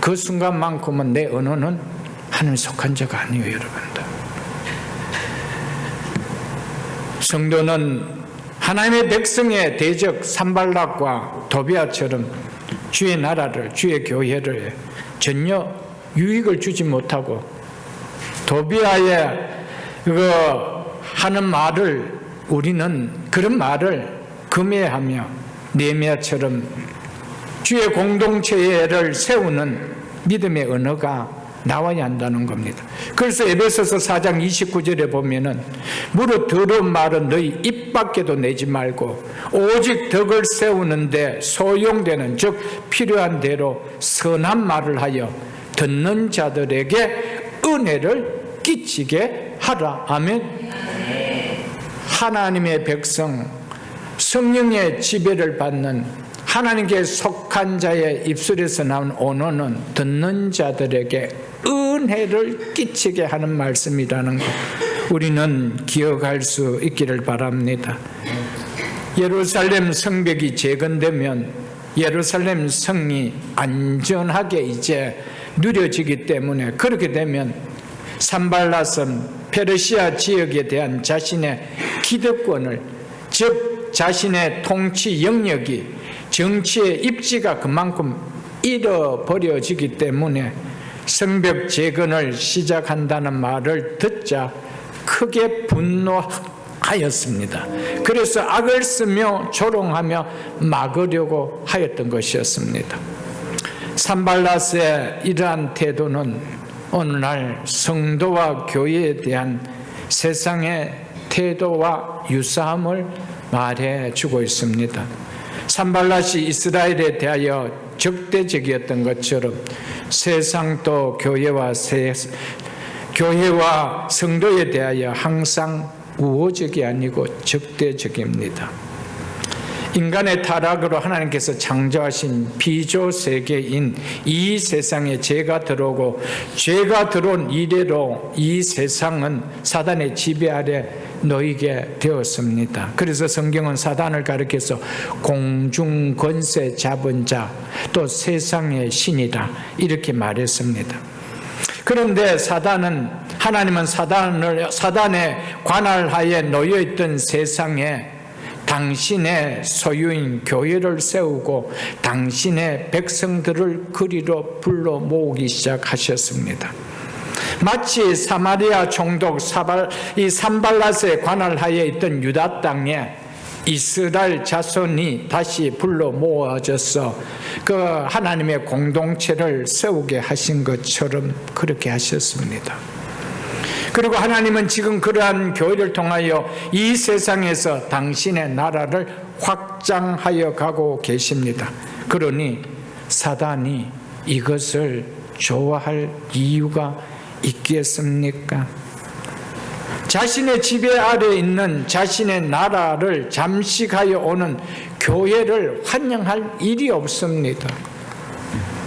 그 순간만큼은 내 언어는 하나님에 속한 자가 아니에요, 여러분들. 성도는 하나님의 백성의 대적 산발락과 도비아처럼 주의 나라를, 주의 교회를 전혀 유익을 주지 못하고 도비아의 하는 말을, 우리는 그런 말을 금해하며 느헤미야처럼 주의 공동체를 세우는 믿음의 언어가 나와야 한다는 겁니다. 그래서 에베소서 4장 29절에 보면은 무릇 더러운 말은 너희 입 밖에도 내지 말고 오직 덕을 세우는데 소용되는, 즉 필요한 대로 선한 말을 하여 듣는 자들에게 은혜를 끼치게 하라. 아멘. 하나님의 백성, 성령의 지배를 받는 하나님께 속한 자의 입술에서 나온 언어는 듣는 자들에게 은혜를 끼치게 하는 말씀이라는 것, 우리는 기억할 수 있기를 바랍니다. 예루살렘 성벽이 재건되면 예루살렘 성이 안전하게 이제 누려지기 때문에, 그렇게 되면 산발랏은 페르시아 지역에 대한 자신의 기득권을, 즉 자신의 통치 영역이, 정치의 입지가 그만큼 잃어버려지기 때문에 성벽 재건을 시작한다는 말을 듣자 크게 분노하였습니다. 그래서 악을 쓰며 조롱하며 막으려고 하였던 것이었습니다. 산발랏의 이러한 태도는 오늘날 성도와 교회에 대한 세상의 태도와 유사함을 말해주고 있습니다. 산발랏이 이스라엘에 대하여 적대적이었던 것처럼 세상도 교회와 성도에 대하여 항상 우호적이 아니고 적대적입니다. 인간의 타락으로 하나님께서 창조하신 비조 세계인 이 세상에 죄가 들어오고, 죄가 들어온 이래로 이 세상은 사단의 지배 아래 놓이게 되었습니다. 그래서 성경은 사단을 가리켜서 공중 권세 잡은 자, 또 세상의 신이다, 이렇게 말했습니다. 그런데 하나님은 사단의 관할하에 놓여있던 세상에 당신의 소유인 교회를 세우고 당신의 백성들을 그리로 불러 모으기 시작하셨습니다. 마치 사마리아 총독 이 산발랏의 관할하에 있던 유다 땅에 이스라엘 자손이 다시 불러 모아져서 그 하나님의 공동체를 세우게 하신 것처럼 그렇게 하셨습니다. 그리고 하나님은 지금 그러한 교회를 통하여 이 세상에서 당신의 나라를 확장하여 가고 계십니다. 그러니 사단이 이것을 좋아할 이유가 있겠습니까? 자신의 지배 아래 있는 자신의 나라를 잠식하여 오는 교회를 환영할 일이 없습니다.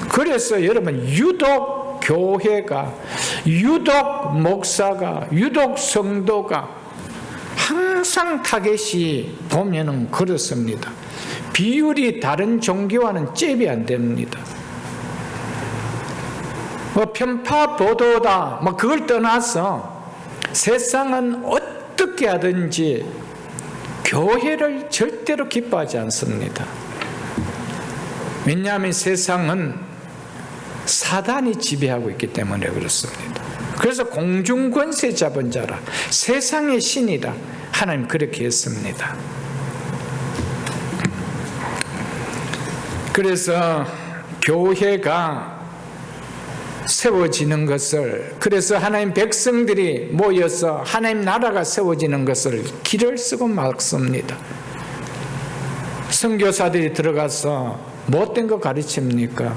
그래서 여러분, 유독 교회가, 유독 목사가, 유독 성도가 항상 타겟이 보면은 그렇습니다. 비율이 다른 종교와는 잽이 안 됩니다. 편파 보도다, 그걸 떠나서 세상은 어떻게 하든지 교회를 절대로 기뻐하지 않습니다. 왜냐하면 세상은 사단이 지배하고 있기 때문에 그렇습니다. 그래서 공중권세 잡은 자라, 세상의 신이라 하나님 그렇게 했습니다. 그래서 교회가 세워지는 것을, 그래서 하나님 백성들이 모여서 하나님 나라가 세워지는 것을 길을 쓰고 막습니다. 선교사들이 들어가서 못된 거 가르칩니까?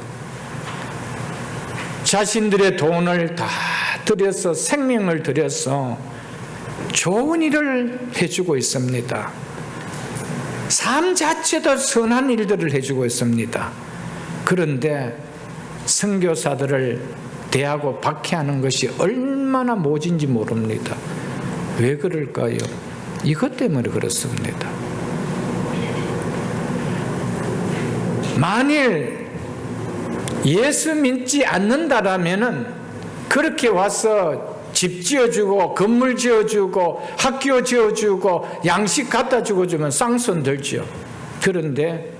자신들의 돈을 다 들여서, 생명을 들여서 좋은 일을 해주고 있습니다. 삶 자체도 선한 일들을 해주고 있습니다. 그런데 선교사들을 대하고 박해하는 것이 얼마나 모진지 모릅니다. 왜 그럴까요? 이것 때문에 그렇습니다. 만일 예수 믿지 않는다라면은 그렇게 와서 집 지어주고 건물 지어주고 학교 지어주고 양식 갖다 주면 쌍손 들죠. 그런데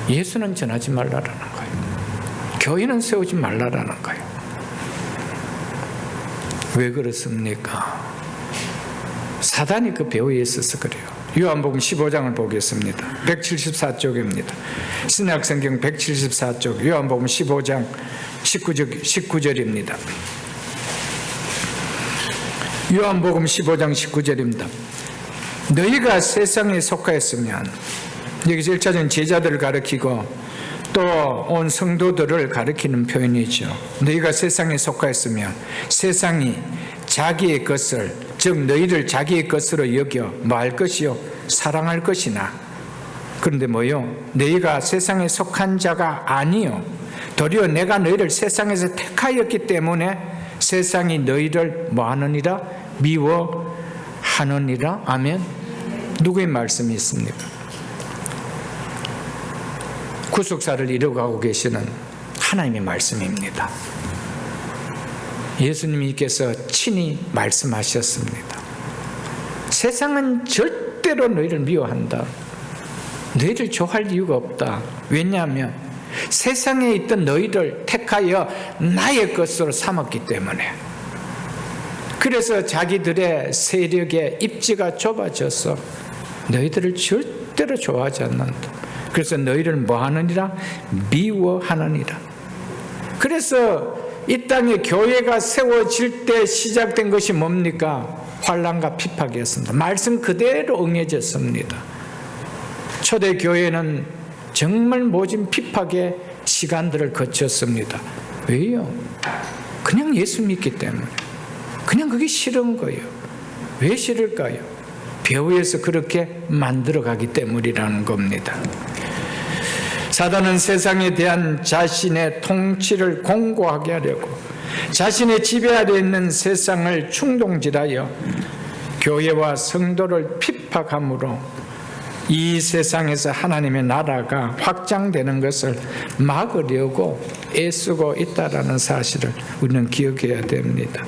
예수는 전하지 말라라는 거예요. 교회는 세우지 말라라는 거예요. 왜 그렇습니까? 사단이 그 배후에 있어서 그래요. 요한복음 15장을 보겠습니다. 174쪽입니다. 신약성경 174쪽, 요한복음 15장 19절입니다. 요한복음 15장 19절입니다. 너희가 세상에 속하였으면, 여기서 1차적인 제자들을 가리키고 또 온 성도들을 가리키는 표현이죠. 너희가 세상에 속하였으면 세상이 자기의 것을, 즉 너희를 자기의 것으로 여겨 뭐 할 것이요? 사랑할 것이나, 그런데 뭐요? 너희가 세상에 속한 자가 아니요, 도리어 내가 너희를 세상에서 택하였기 때문에 세상이 너희를 뭐하느니라? 미워하느니라. 아멘. 누구의 말씀이 있습니까? 구속사를 이루어가고 계시는 하나님의 말씀입니다. 예수님께서 친히 말씀하셨습니다. 세상은 절대로 너희를 미워한다. 너희를 좋아할 이유가 없다. 왜냐하면 세상에 있던 너희를 택하여 나의 것으로 삼았기 때문에. 그래서 자기들의 세력의 입지가 좁아져서 너희들을 절대로 좋아하지 않는다. 그래서 너희를 뭐하느니라? 미워하느니라. 그래서 이 땅에 교회가 세워질 때 시작된 것이 뭡니까? 환난과 핍박이었습니다. 말씀 그대로 응해졌습니다. 초대교회는 정말 모진 핍박의 시간들을 거쳤습니다. 왜요? 그냥 예수 믿기 때문에. 그냥 그게 싫은 거예요. 왜 싫을까요? 배후에서 그렇게 만들어가기 때문이라는 겁니다. 사단은 세상에 대한 자신의 통치를 공고하게 하려고 자신의 지배 아래 있는 세상을 충동질하여 교회와 성도를 핍박함으로 이 세상에서 하나님의 나라가 확장되는 것을 막으려고 애쓰고 있다는 사실을 우리는 기억해야 됩니다.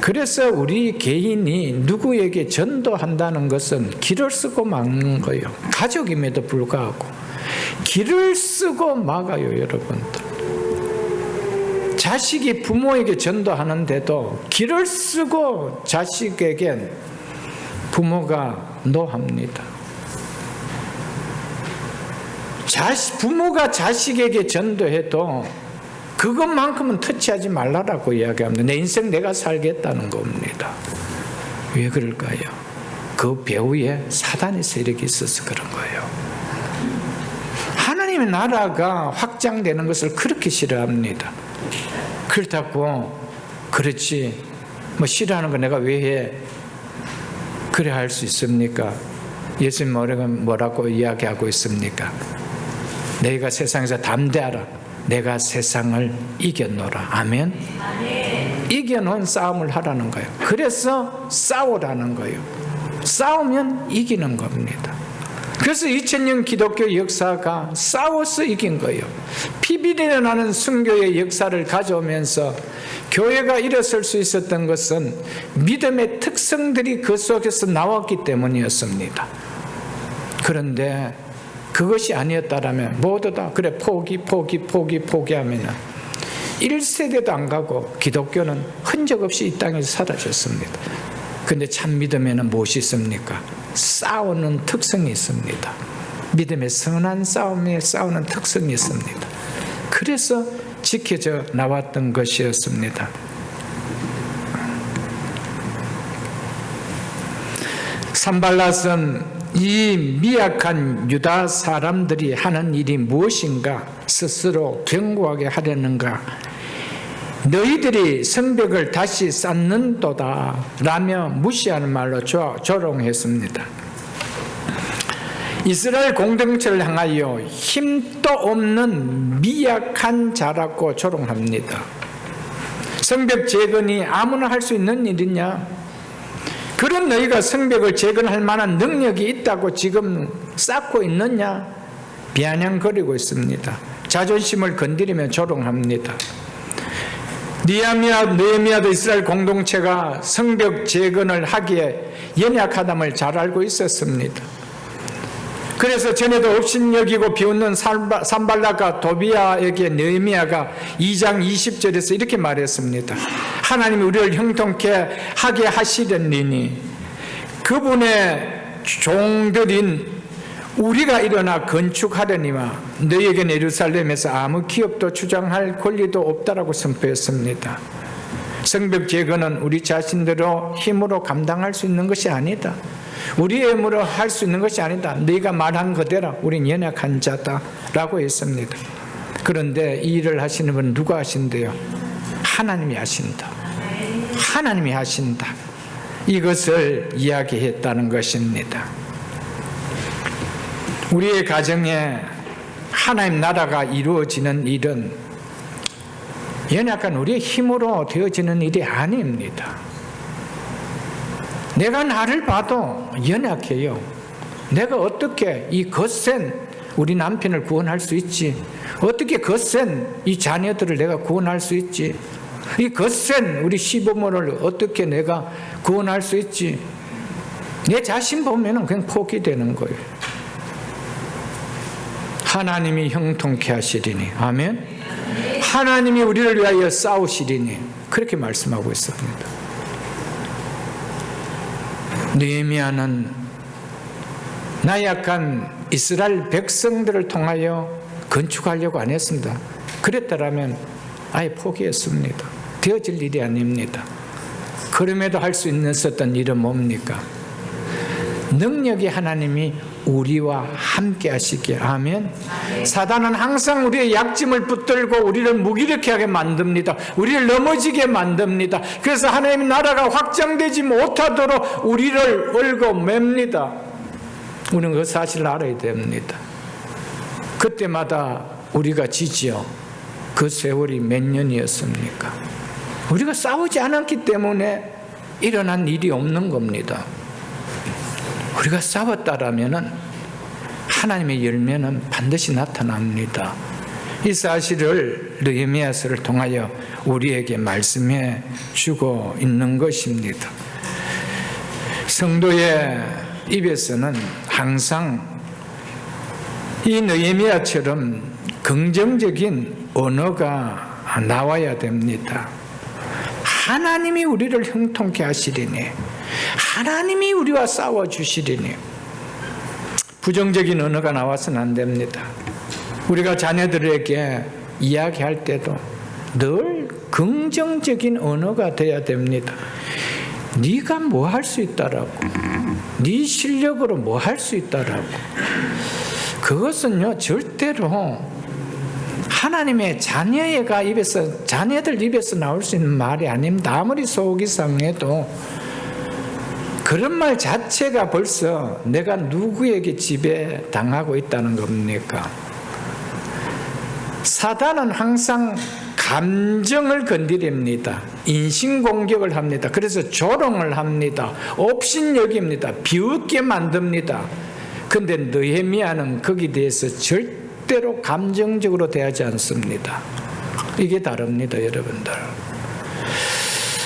그래서 우리 개인이 누구에게 전도한다는 것은 길을 쓰고 막는 거예요. 가족임에도 불구하고 길을 쓰고 막아요, 여러분들. 자식이 부모에게 전도하는데도 길을 쓰고 자식에게 부모가 노합니다. 부모가 자식에게 전도해도 그것만큼은 터치하지 말라라고 이야기합니다. 내 인생 내가 살겠다는 겁니다. 왜 그럴까요? 그 배후에 사단의 세력이 있어서 그런 거예요. 하나님의 나라가 확장되는 것을 그렇게 싫어합니다. 그렇다고 그렇지 뭐 싫어하는 거 내가 왜 해? 그래 할 수 있습니까? 예수님 뭐라고 이야기하고 있습니까? 너희가 세상에서 담대하라. 내가 세상을 이겨노라. 아멘. 이겨놓은 싸움을 하라는 거예요. 그래서 싸우라는 거예요. 싸우면 이기는 겁니다. 그래서 2000년 기독교 역사가 싸워서 이긴 거예요. 피비린내 나는 순교의 역사를 가져오면서 교회가 일어설 수 있었던 것은 믿음의 특성들이 그 속에서 나왔기 때문이었습니다. 그런데 그것이 아니었다라면 모두 다 그래 포기하면 1세대도 안 가고 기독교는 흔적 없이 이 땅에서 사라졌습니다. 그런데 참 믿음에는 무엇이 있습니까? 싸우는 특성이 있습니다. 믿음의 선한 싸움에 싸우는 특성이 있습니다. 그래서 지켜져 나왔던 것이었습니다. 산발랏은 이 미약한 유다 사람들이 하는 일이 무엇인가 스스로 경고하게 하려는가, 너희들이 성벽을 다시 쌓는도다 라며 무시하는 말로 조롱했습니다. 이스라엘 공동체를 향하여 힘도 없는 미약한 자라고 조롱합니다. 성벽 재건이 아무나 할 수 있는 일이냐? 그런 너희가 성벽을 재건할 만한 능력이 있다고 지금 쌓고 있느냐? 비아냥거리고 있습니다. 자존심을 건드리며 조롱합니다. 느헤미야도 이스라엘 공동체가 성벽 재건을 하기에 연약하담을 잘 알고 있었습니다. 그래서 전에도 업신여기고 비웃는 산발랏과 도비야에게 느헤미야가 2장 20절에서 이렇게 말했습니다. 하나님이 우리를 형통케 하게 하시려니니 그분의 종들인 우리가 일어나 건축하려니와 너희에게는 예루살렘에서 아무 기업도 주장할 권리도 없다라고 선포했습니다. 성벽 재건은 우리 자신들로 힘으로 감당할 수 있는 것이 아니다. 우리의 힘으로 할 수 있는 것이 아니다. 네가 말한 그대로 우린 연약한 자다라고 했습니다. 그런데 이 일을 하시는 분은 누가 하신대요? 하나님이 하신다. 하나님이 하신다. 이것을 이야기했다는 것입니다. 우리의 가정에 하나님 나라가 이루어지는 일은 연약한 우리의 힘으로 되어지는 일이 아닙니다. 내가 나를 봐도 연약해요. 내가 어떻게 이 거센 우리 남편을 구원할 수 있지? 어떻게 거센 이 자녀들을 내가 구원할 수 있지? 이 거센 우리 시부모를 어떻게 내가 구원할 수 있지? 내 자신 보면은 그냥 포기되는 거예요. 하나님이 형통케 하시리니, 아멘. 하나님이 우리를 위하여 싸우시리니, 그렇게 말씀하고 있습니다. 느헤미야는 나약한 이스라엘 백성들을 통하여 건축하려고 안 했습니다. 그랬더라면 아예 포기했습니다. 되어질 일이 아닙니다. 그럼에도 할 수 있었던 일은 뭡니까? 능력이 하나님이 우리와 함께 하시기에. 아멘. 사단은 항상 우리의 약점을 붙들고 우리를 무기력하게 하게 만듭니다. 우리를 넘어지게 만듭니다. 그래서 하나님의 나라가 확장되지 못하도록 우리를 얽어맵니다. 우리는 그 사실을 알아야 됩니다. 그때마다 우리가 지지요. 그 세월이 몇 년이었습니까? 우리가 싸우지 않았기 때문에 일어난 일이 없는 겁니다. 우리가 싸웠다라면 하나님의 열매는 반드시 나타납니다. 이 사실을 느헤미야서를 통하여 우리에게 말씀해 주고 있는 것입니다. 성도의 입에서는 항상 이 느헤미야처럼 긍정적인 언어가 나와야 됩니다. 하나님이 우리를 형통케 하시리니, 하나님이 우리와 싸워주시리니. 부정적인 언어가 나와서는 안 됩니다. 우리가 자녀들에게 이야기할 때도 늘 긍정적인 언어가 돼야 됩니다. 네가 뭐 할 수 있다라고, 네 실력으로 뭐 할 수 있다라고. 그것은요 절대로 하나님의 자녀들 입에서 나올 수 있는 말이 아닙니다. 아무리 속이 상해도 그런 말 자체가 벌써 내가 누구에게 지배당하고 있다는 겁니까? 사단은 항상 감정을 건드립니다. 인신공격을 합니다. 그래서 조롱을 합니다. 업신여깁니다. 비웃게 만듭니다. 그런데 느헤미야는 거기에 대해서 절대로 감정적으로 대하지 않습니다. 이게 다릅니다, 여러분들.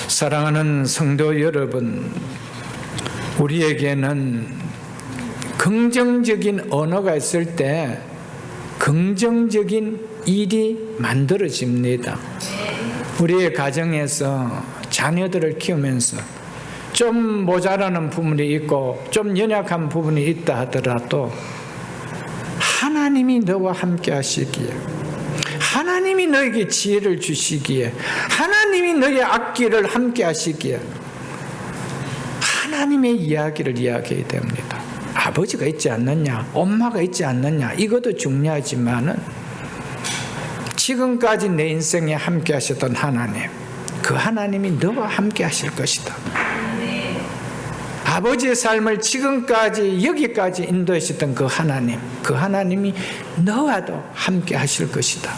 사랑하는 성도 여러분, 우리에게는 긍정적인 언어가 있을 때 긍정적인 일이 만들어집니다. 우리의 가정에서 자녀들을 키우면서 좀 모자라는 부분이 있고 좀 연약한 부분이 있다 하더라도 하나님이 너와 함께 하시기에, 하나님이 너에게 지혜를 주시기에, 하나님이 너의 앞길을 함께 하시기에 하나님의 이야기를 이야기해야 됩니다. 아버지가 있지 않느냐, 엄마가 있지 않느냐, 이것도 중요하지만은 지금까지 내 인생에 함께 하셨던 하나님, 그 하나님이 너와 함께 하실 것이다. 아버지의 삶을 지금까지 여기까지 인도하셨던 그 하나님, 그 하나님이 너와도 함께 하실 것이다.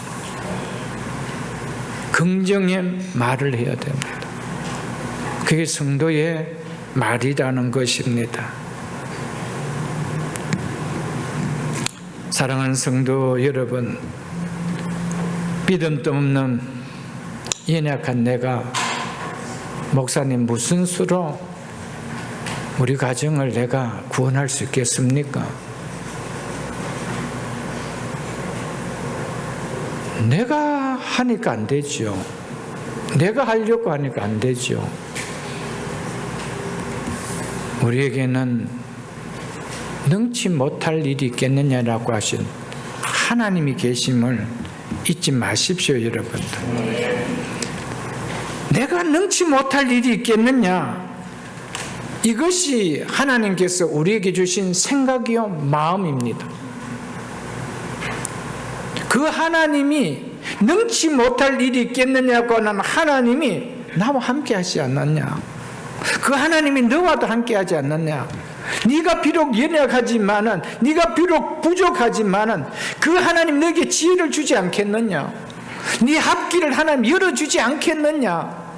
긍정의 말을 해야 됩니다. 그게 성도의 말이라는 것입니다. 사랑하는 성도 여러분, 믿음도 없는 연약한 내가 목사님 무슨 수로 우리 가정을 내가 구원할 수 있겠습니까? 내가 하니까 안 되죠. 내가 하려고 하니까 안 되죠. 우리에게는 능치 못할 일이 있겠느냐라고 하신 하나님이 계심을 잊지 마십시오, 여러분들. 내가 능치 못할 일이 있겠느냐? 이것이 하나님께서 우리에게 주신 생각이요 마음입니다. 그 하나님이 능치 못할 일이 있겠느냐고 하는 하나님이 나와 함께 하지 않느냐? 그 하나님이 너와도 함께 하지 않느냐? 네가 비록 연약하지만은, 네가 비록 부족하지만은 그 하나님 너에게 지혜를 주지 않겠느냐? 네 앞길을 하나님 열어주지 않겠느냐?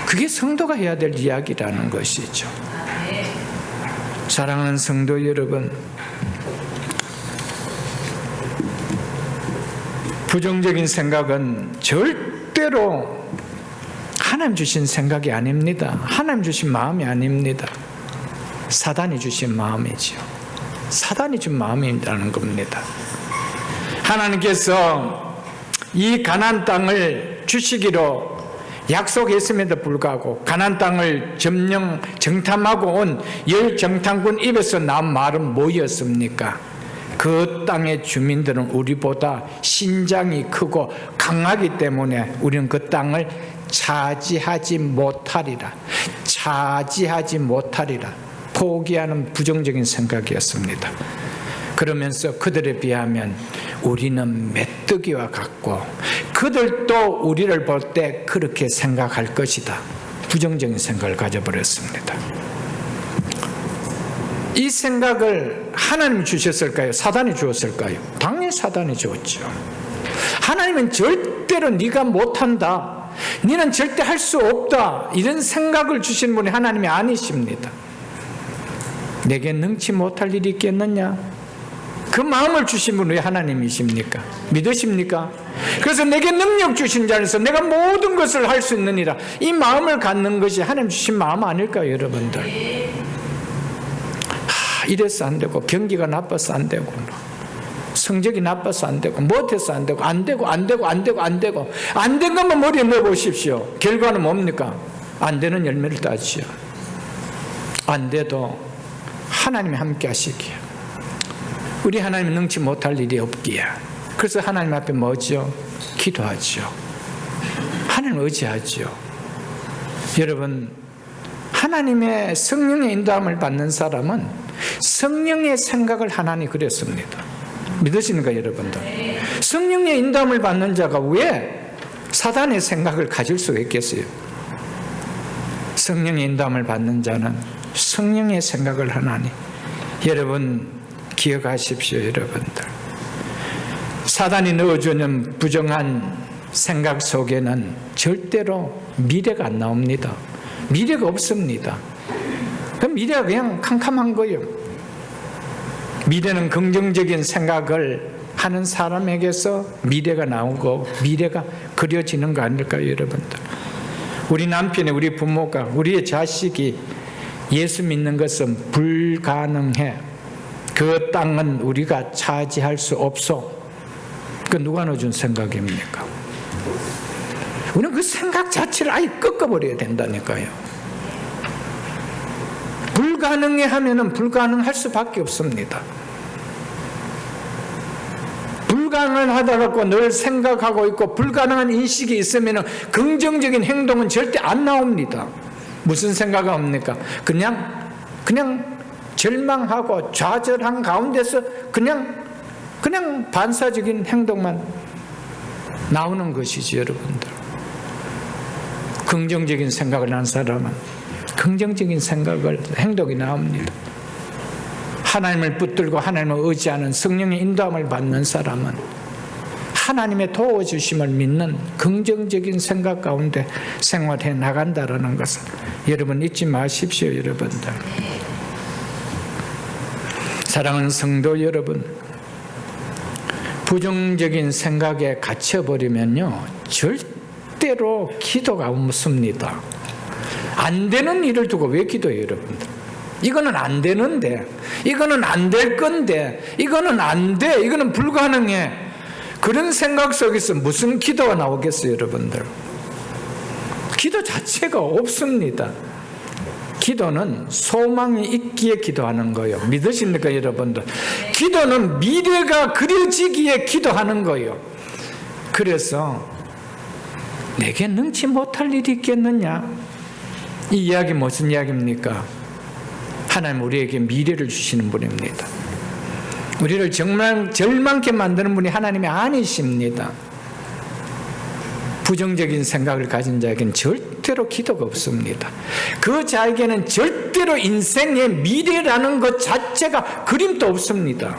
그게 성도가 해야 될 이야기라는 것이죠. 사랑하는 성도 여러분, 부정적인 생각은 절대로 하나님 주신 생각이 아닙니다. 하나님 주신 마음이 아닙니다. 사단이 주신 마음이죠. 사단이 준 마음이라는 겁니다. 하나님께서 이 가나안 땅을 주시기로 약속했음에도 불구하고 가나안 땅을 점령 정탐하고 온 열 정탐꾼 입에서 나온 말은 뭐였습니까? 그 땅의 주민들은 우리보다 신장이 크고 강하기 때문에 우리는 그 땅을 차지하지 못하리라. 차지하지 못하리라. 포기하는 부정적인 생각이었습니다. 그러면서 그들에 비하면 우리는 메뚜기와 같고 그들도 우리를 볼 때 그렇게 생각할 것이다. 부정적인 생각을 가져버렸습니다. 이 생각을 하나님이 주셨을까요? 사단이 주었을까요? 당연히 사단이 주었죠. 하나님은 절대로 네가 못한다, 너는 절대 할 수 없다, 이런 생각을 주신 분이 하나님이 아니십니다. 내게 능치 못할 일이 있겠느냐? 그 마음을 주신 분이 하나님이십니까? 믿으십니까? 그래서 내게 능력 주신 자에서 내가 모든 것을 할 수 있느니라, 이 마음을 갖는 것이 하나님 주신 마음 아닐까요, 여러분들? 이래서 안 되고, 경기가 나빠서 안 되고, 성적이 나빠서 안 되고, 못해서 안 되고, 안 된 것만 머리에 넣어보십시오. 결과는 뭡니까? 안 되는 열매를 따지요. 안 돼도 하나님이 함께 하시기에, 우리 하나님이 능치 못할 일이 없기에, 그래서 하나님 앞에 뭐죠? 기도하죠. 하나님 의지하죠. 여러분, 하나님의 성령의 인도함을 받는 사람은 성령의 생각을 하나님 그렸습니다. 믿으십니까, 여러분들? 성령의 인도함을 받는 자가 왜 사단의 생각을 가질 수가 있겠어요? 성령의 인도함을 받는 자는 성령의 생각을 하나니, 여러분 기억하십시오. 여러분들, 사단이 넣어주는 부정한 생각 속에는 절대로 미래가 안 나옵니다. 미래가 없습니다. 그 미래가 그냥 캄캄한 거예요. 미래는 긍정적인 생각을 하는 사람에게서 미래가 나오고 미래가 그려지는 거 아닐까요, 여러분들? 우리 남편이, 우리 부모가, 우리의 자식이 예수 믿는 것은 불가능해, 그 땅은 우리가 차지할 수 없어, 그 누가 넣어준 생각입니까? 우리는 그 생각 자체를 아예 꺾어버려야 된다니까요. 불가능해 하면은 불가능할 수밖에 없습니다. 불가능하다고 늘 생각하고 있고 불가능한 인식이 있으면은 긍정적인 행동은 절대 안 나옵니다. 무슨 생각이 옵니까? 그냥 절망하고 좌절한 가운데서 그냥 반사적인 행동만 나오는 것이지, 여러분들. 긍정적인 생각을 한 사람은 긍정적인 생각을, 행동이 나옵니다. 하나님을 붙들고 하나님을 의지하는 성령의 인도함을 받는 사람은 하나님의 도와주심을 믿는 긍정적인 생각 가운데 생활해 나간다라는 것을 여러분 잊지 마십시오, 여러분들. 사랑하는 성도 여러분, 부정적인 생각에 갇혀버리면요, 절대로 기도가 없습니다. 안 되는 일을 두고 왜 기도해요, 여러분들? 이거는 안 되는데, 이거는 안 될 건데, 이거는 안 돼, 이거는 불가능해, 그런 생각 속에서 무슨 기도가 나오겠어요, 여러분들? 기도 자체가 없습니다. 기도는 소망이 있기에 기도하는 거예요. 믿으십니까, 여러분들? 기도는 미래가 그려지기에 기도하는 거예요. 그래서 내게 능치 못할 일이 있겠느냐? 이 이야기 무슨 이야기입니까? 하나님 우리에게 미래를 주시는 분입니다. 우리를 정말 절망케 만드는 분이 하나님이 아니십니다. 부정적인 생각을 가진 자에게는 절대로 기도가 없습니다. 그 자에게는 절대로 인생의 미래라는 것 자체가 그림도 없습니다.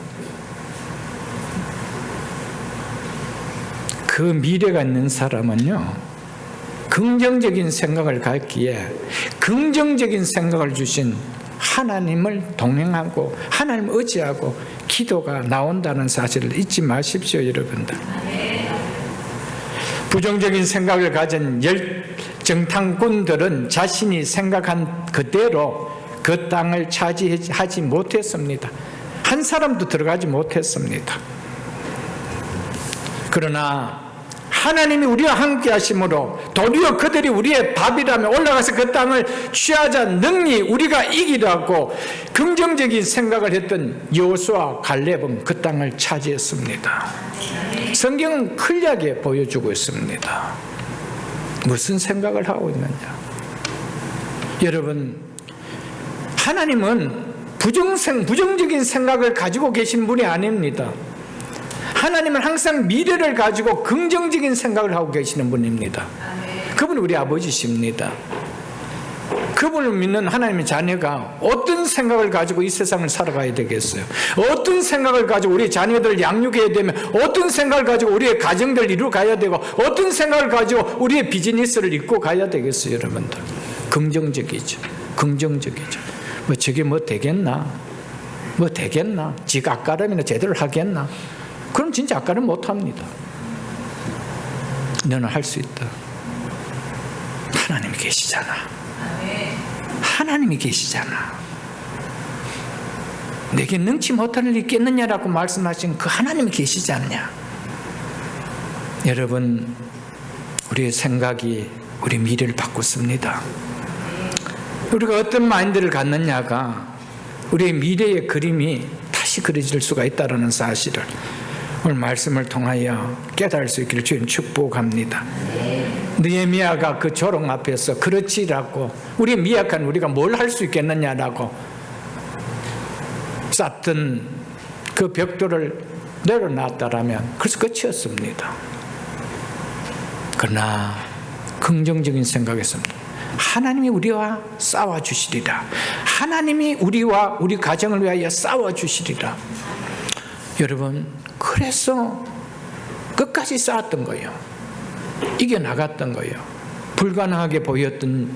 그 미래가 있는 사람은요, 긍정적인 생각을 갖기에 긍정적인 생각을 주신 하나님을 동행하고 하나님을 의지하고 기도가 나온다는 사실을 잊지 마십시오, 여러분들. 부정적인 생각을 가진 정탐꾼들은 자신이 생각한 그대로 그 땅을 차지하지 못했습니다. 한 사람도 들어가지 못했습니다. 그러나 하나님이 우리와 함께 하심으로 도리어 그들이 우리의 밥이라면 올라가서 그 땅을 취하자 능히 우리가 이기라고 긍정적인 생각을 했던 여호수아, 갈렙은 그 땅을 차지했습니다. 성경은 클리어하게 보여주고 있습니다. 무슨 생각을 하고 있느냐? 여러분, 하나님은 부정적인 생각을 가지고 계신 분이 아닙니다. 하나님은 항상 미래를 가지고 긍정적인 생각을 하고 계시는 분입니다. 그분은 우리 아버지십니다. 그분을 믿는 하나님의 자녀가 어떤 생각을 가지고 이 세상을 살아가야 되겠어요? 어떤 생각을 가지고 우리 자녀들을 양육해야 되면 어떤 생각을 가지고 우리의 가정들을 이루어가야 되고 어떤 생각을 가지고 우리의 비즈니스를 이끌고 가야 되겠어요, 여러분들? 긍정적이죠. 긍정적이죠. 뭐 저게 뭐 되겠나? 뭐 되겠나? 지가 앞가름이나 제대로 하겠나? 그럼 진짜 앞가름 못합니다. 너는 할 수 있다. 하나님이 계시잖아. 하나님이 계시잖아. 내게 능치 못할 일이 있겠느냐라고 말씀하신 그 하나님이 계시지 않냐. 여러분, 우리의 생각이 우리 미래를 바꾸습니다. 우리가 어떤 마인드를 갖느냐가 우리의 미래의 그림이 다시 그려질 수가 있다는 사실을 오늘 말씀을 통하여 깨달을 수 있기를 주님 축복합니다. 느헤미야가 그 조롱 앞에서 그렇지라고, 우리 미약한 우리가 뭘 할 수 있겠느냐라고 쌓던 그 벽돌을 내려놨다라면 그래서 끝이었습니다. 그러나 긍정적인 생각이었습니다. 하나님이 우리와 싸워주시리라. 하나님이 우리와 우리 가정을 위하여 싸워주시리라. 여러분, 그래서 끝까지 싸웠던 거예요. 이겨나갔던 거예요. 불가능하게 보였던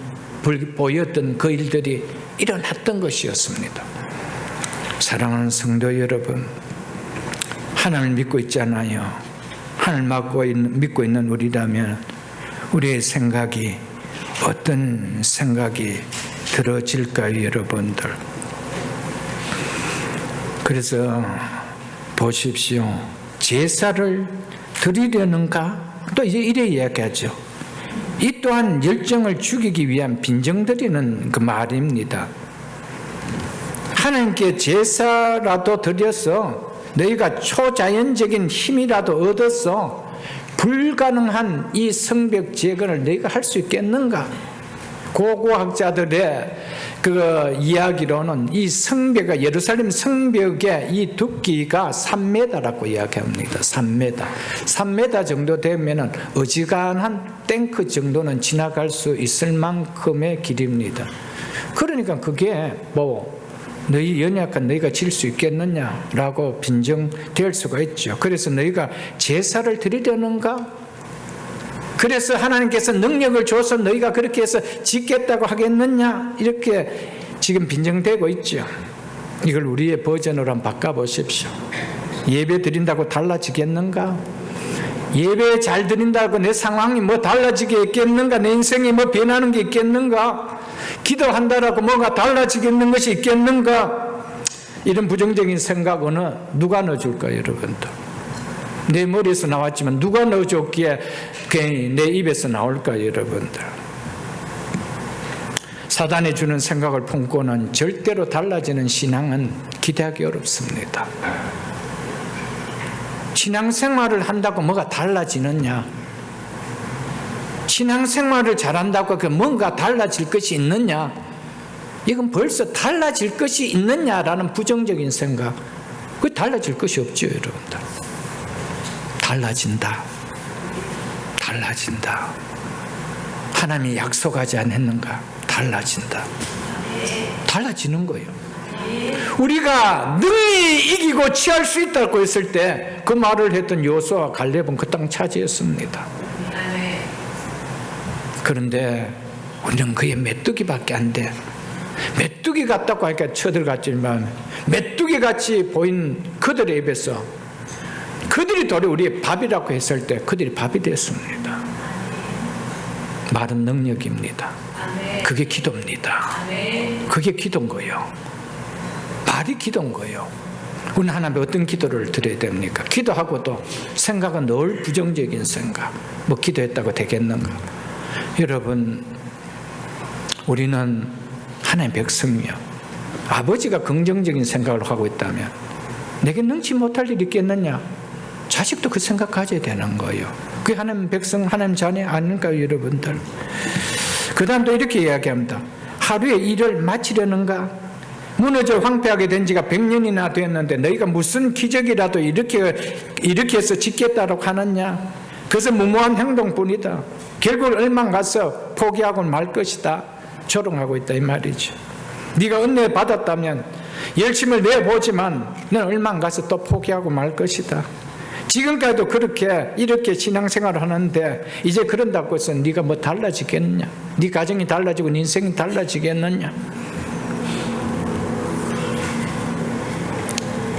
그 일들이 일어났던 것이었습니다. 사랑하는 성도 여러분, 하나님을 믿고 있잖아요. 하나님을 믿고 있는 우리라면 우리의 생각이 어떤 생각이 들어질까요, 여러분들? 그래서 보십시오. 제사를 드리려는가? 또 이제 이래 이야기하죠. 이 또한 열정을 죽이기 위한 빈정드리는 그 말입니다. 하나님께 제사라도 드려서 너희가 초자연적인 힘이라도 얻어서 불가능한 이 성벽 재건을 너희가 할 수 있겠는가? 고고학자들의 그 이야기로는 이 성벽이, 예루살렘 성벽의 이 두께가 3m라고 이야기합니다. 3m 정도 되면은 어지간한 탱크 정도는 지나갈 수 있을 만큼의 길입니다. 그러니까 그게 뭐 너희 연약한 너희가 질 수 있겠느냐라고 빈정될 수가 있죠. 그래서 너희가 제사를 드리려는가? 그래서 하나님께서 능력을 줘서 너희가 그렇게 해서 짓겠다고 하겠느냐? 이렇게 지금 빈정되고 있죠. 이걸 우리의 버전으로 한번 바꿔보십시오. 예배 드린다고 달라지겠는가? 예배 잘 드린다고 내 상황이 뭐 달라지게 있겠는가? 내 인생이 뭐 변하는 게 있겠는가? 기도한다라고 뭐가 달라지겠는 것이 있겠는가? 이런 부정적인 생각은 누가 넣어줄까요, 여러분들? 내 머리에서 나왔지만 누가 넣어줬기에 괜히 내 입에서 나올까요, 여러분들? 사단이 주는 생각을 품고는 절대로 달라지는 신앙은 기대하기 어렵습니다. 신앙생활을 한다고 뭐가 달라지느냐? 신앙생활을 잘한다고 뭔가 달라질 것이 있느냐? 이건 벌써 달라질 것이 있느냐라는 부정적인 생각. 그 달라질 것이 없죠, 여러분들. 달라진다. 하나님이 약속하지 않았는가? 달라진다. 달라지는 거예요. 우리가 능히 이기고 취할 수 있다고 했을 때 그 말을 했던 여호수아와 갈렙은 그 땅 차지했습니다. 그런데 우리는 그의 메뚜기밖에 안 돼. 메뚜기 같다고 하니까 쳐들어갔지만 메뚜기 같이 보인 그들의 입에서 그들이 도리어 우리의 밥이라고 했을 때 그들이 밥이 됐습니다. 말은 능력입니다. 그게 기도입니다. 그게 기도인 거예요. 말이 기도인 거예요. 우리는 하나님께 어떤 기도를 드려야 됩니까? 기도하고도 생각은 늘 부정적인 생각. 뭐 기도했다고 되겠는가? 여러분, 우리는 하나님의 백성이요. 아버지가 긍정적인 생각을 하고 있다면 내게 능치 못할 일이 있겠느냐? 자식도 그 생각 가져야 되는 거예요. 그게 하나님 백성, 하나님 자녀 아닌가요, 여러분들? 그 다음 또 이렇게 이야기합니다. 하루의 일을 마치려는가? 무너져 황폐하게 된 지가 100년이나 됐는데 너희가 무슨 기적이라도 이렇게 해서 짓겠다고 하느냐? 그것은 무모한 행동뿐이다. 결국 얼마 가서 포기하고 말 것이다. 조롱하고 있다 이 말이죠. 네가 은혜 받았다면 열심을 내보지만 너는 얼마 가서 또 포기하고 말 것이다. 지금까지도 이렇게 신앙생활을 하는데 이제 그런다고 해서 네가 뭐 달라지겠느냐? 네 가정이 달라지고 네 인생이 달라지겠느냐?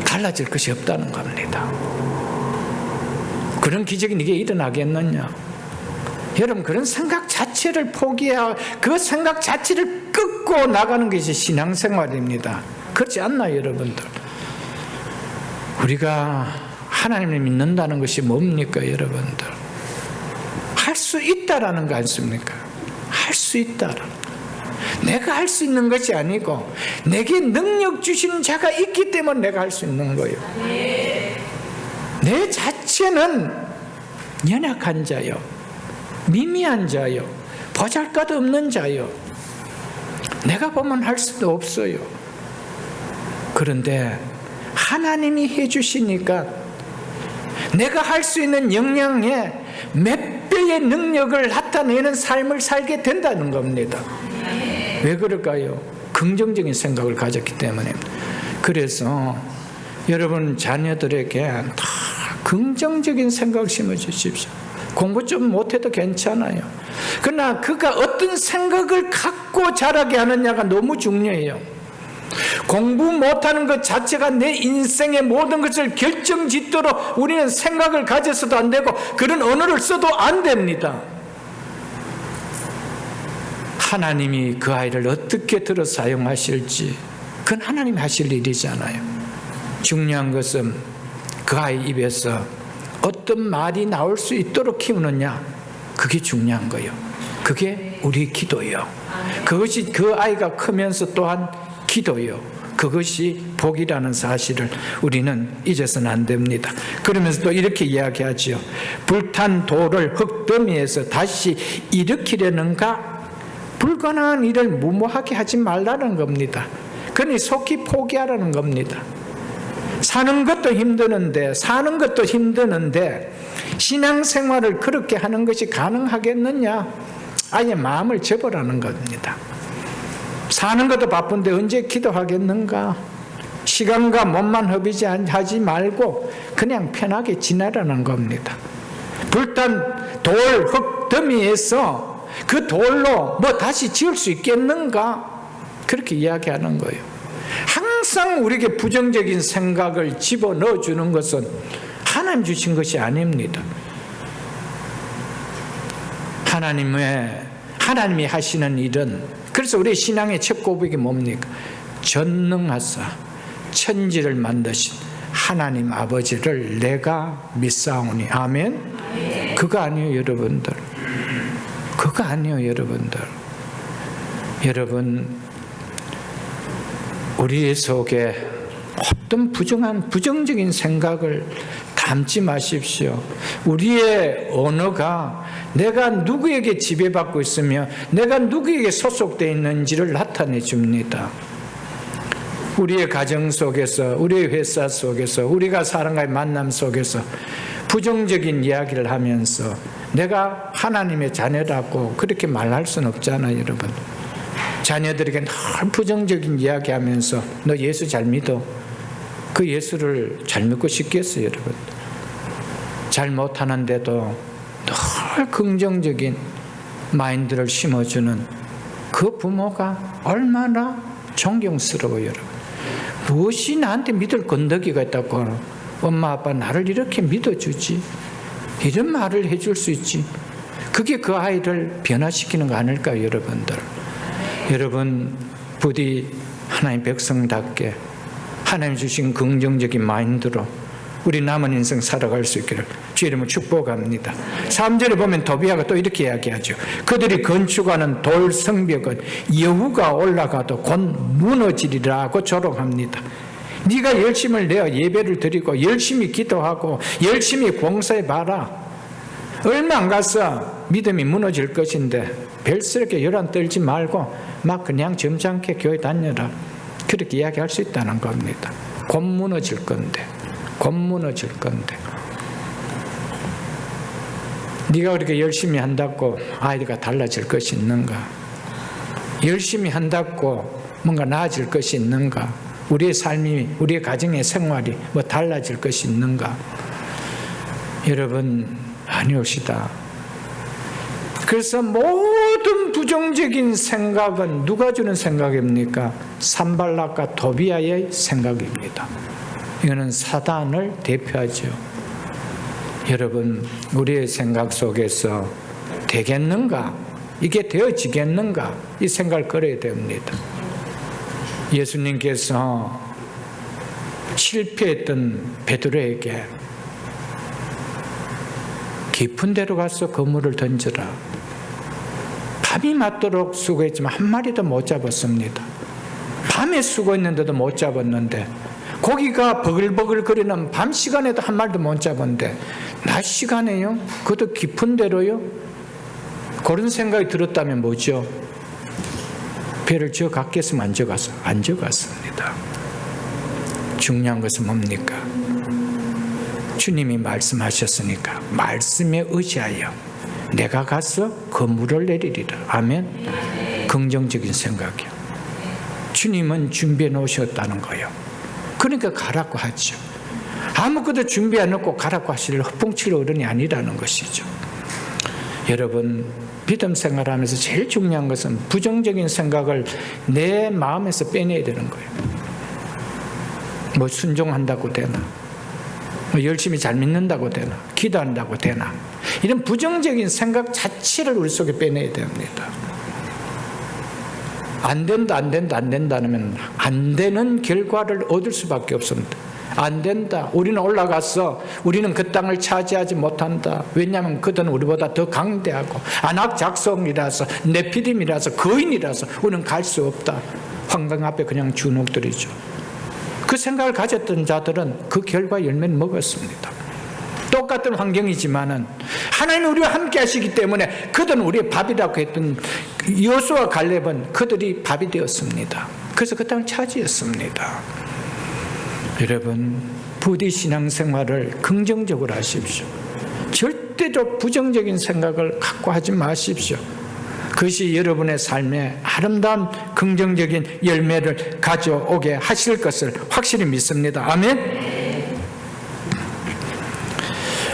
달라질 것이 없다는 겁니다. 그런 기적이 네게 일어나겠느냐? 여러분, 그런 생각 자체를 포기해야, 그 생각 자체를 끊고 나가는 것이 신앙생활입니다. 그렇지 않나요, 여러분들? 우리가 하나님을 믿는다는 것이 뭡니까, 여러분들? 할 수 있다라는 거 아닙니까? 할 수 있다라는 거. 내가 할 수 있는 것이 아니고 내게 능력 주신 자가 있기 때문에 내가 할 수 있는 거예요. 내 자체는 연약한 자요, 미미한 자요, 보잘것없는 자요. 내가 보면 할 수도 없어요. 그런데 하나님이 해주시니까 내가 할 수 있는 역량의 몇 배의 능력을 나타내는 삶을 살게 된다는 겁니다. 왜 그럴까요? 긍정적인 생각을 가졌기 때문에. 그래서 여러분 자녀들에게 다 긍정적인 생각을 심어주십시오. 공부 좀 못해도 괜찮아요. 그러나 그가 어떤 생각을 갖고 자라게 하느냐가 너무 중요해요. 공부 못하는 것 자체가 내 인생의 모든 것을 결정짓도록 우리는 생각을 가져서도 안 되고 그런 언어를 써도 안 됩니다. 하나님이 그 아이를 어떻게 들어 사용하실지 그건 하나님이 하실 일이잖아요. 중요한 것은 그 아이 입에서 어떤 말이 나올 수 있도록 키우느냐, 그게 중요한 거예요. 그게 우리 기도예요. 그것이 그 아이가 크면서 또한 기도요. 그것이 복이라는 사실을 우리는 잊어서는 안 됩니다. 그러면서 또 이렇게 이야기하죠. 불탄 돌을 흙더미에서 다시 일으키려는가? 불가능한 일을 무모하게 하지 말라는 겁니다. 그러니 속히 포기하라는 겁니다. 사는 것도 힘드는데 신앙생활을 그렇게 하는 것이 가능하겠느냐? 아예 마음을 접으라는 겁니다. 사는 것도 바쁜데 언제 기도하겠는가? 시간과 몸만 허비하지 말고 그냥 편하게 지내라는 겁니다. 불탄 돌 흙더미에서 그 돌로 뭐 다시 지을 수 있겠는가? 그렇게 이야기하는 거예요. 항상 우리에게 부정적인 생각을 집어넣어 주는 것은 하나님 주신 것이 아닙니다. 하나님이 하시는 일은, 그래서 우리 신앙의 첫 고백이 뭡니까? 전능하사 천지를 만드신 하나님 아버지를 내가 믿사오니. 아멘? 그거 아니에요, 여러분들. 그거 아니에요, 여러분들. 여러분, 우리 속에 어떤 부정적인 생각을 담지 마십시오. 우리의 언어가 내가 누구에게 지배받고 있으며 내가 누구에게 소속되어 있는지를 나타내 줍니다. 우리의 가정 속에서, 우리의 회사 속에서, 우리가 사람과의 만남 속에서 부정적인 이야기를 하면서 내가 하나님의 자녀라고 그렇게 말할 수는 없잖아요, 여러분. 자녀들에게 늘 부정적인 이야기하면서 너 예수 잘 믿어. 그 예수를 잘 믿고 싶겠어요, 여러분? 잘 못하는데도 늘 긍정적인 마인드를 심어주는 그 부모가 얼마나 존경스러워요, 여러분. 무엇이 나한테 믿을 건더기가 있다고 엄마 아빠 나를 이렇게 믿어주지? 이런 말을 해줄 수 있지? 그게 그 아이를 변화시키는 거 아닐까요, 여러분들? 여러분, 부디 하나님 백성답게 하나님 주신 긍정적인 마인드로 우리 남은 인생 살아갈 수 있기를 주의 이름으로 축복합니다. 3절에 보면 도비아가 또 이렇게 이야기하죠. 그들이 건축하는 돌 성벽은 여우가 올라가도 곧 무너지리라고 조롱합니다. 네가 열심을 내어 예배를 드리고 열심히 기도하고 열심히 봉사해봐라. 얼마 안 가서 믿음이 무너질 것인데 별스럽게 열안 떨지 말고 막 그냥 점잖게 교회 다녀라. 그렇게 이야기할 수 있다는 겁니다. 곧 무너질 건데, 곧 무너질 건데. 네가 그렇게 열심히 한다고 아이가 달라질 것이 있는가? 열심히 한다고 뭔가 나아질 것이 있는가? 우리의 삶이, 우리의 가정의 생활이 뭐 달라질 것이 있는가? 여러분, 아니옵시다. 그래서 모든 부정적인 생각은 누가 주는 생각입니까? 산발락과 도비아의 생각입니다. 이거는 사단을 대표하죠. 여러분, 우리의 생각 속에서 되겠는가? 이게 되어지겠는가? 이 생각을 걸어야 됩니다. 예수님께서 실패했던 베드로에게 깊은 데로 가서 그물을 던져라. 밤이 맞도록 수고했지만 한 마리도 못 잡았습니다. 밤에 수고했는데도 못 잡았는데, 고기가 버글버글 거리는 밤 시간에도 한 마리도 못 잡았는데 낮 시간에요? 그것도 깊은 데로요? 그런 생각이 들었다면 뭐죠? 배를 저 갔겠으면 안 져갔어? 안 져갔습니다. 중요한 것은 뭡니까? 주님이 말씀하셨으니까 말씀에 의지하여 내가 가서 그물을 내리리라. 아멘. 긍정적인 생각이요. 주님은 준비해 놓으셨다는 거예요. 그러니까 가라고 하죠. 아무것도 준비 안 놓고 가라고 하실 허풍칠 어른이 아니라는 것이죠. 여러분, 믿음 생활하면서 제일 중요한 것은 부정적인 생각을 내 마음에서 빼내야 되는 거예요. 뭐 순종한다고 되나? 뭐 열심히 잘 믿는다고 되나? 기도한다고 되나? 이런 부정적인 생각 자체를 우리 속에 빼내야 됩니다. 안 된다, 안 된다, 안 된다 하면 안 되는 결과를 얻을 수밖에 없습니다. 안 된다. 우리는 올라가서 우리는 그 땅을 차지하지 못한다. 왜냐하면 그들은 우리보다 더 강대하고 안악작성이라서 네피림이라서 거인이라서 우리는 갈 수 없다. 환경 앞에 그냥 주눅들이죠. 그 생각을 가졌던 자들은 그 결과 열매를 먹었습니다. 똑같은 환경이지만은 하나님이 우리와 함께 하시기 때문에 그들은 우리의 밥이라고 했던 여호수아와 갈렙은 그들이 밥이 되었습니다. 그래서 그 땅을 차지했습니다. 여러분, 부디 신앙생활을 긍정적으로 하십시오. 절대로 부정적인 생각을 갖고 하지 마십시오. 그것이 여러분의 삶에 아름다운 긍정적인 열매를 가져오게 하실 것을 확실히 믿습니다. 아멘.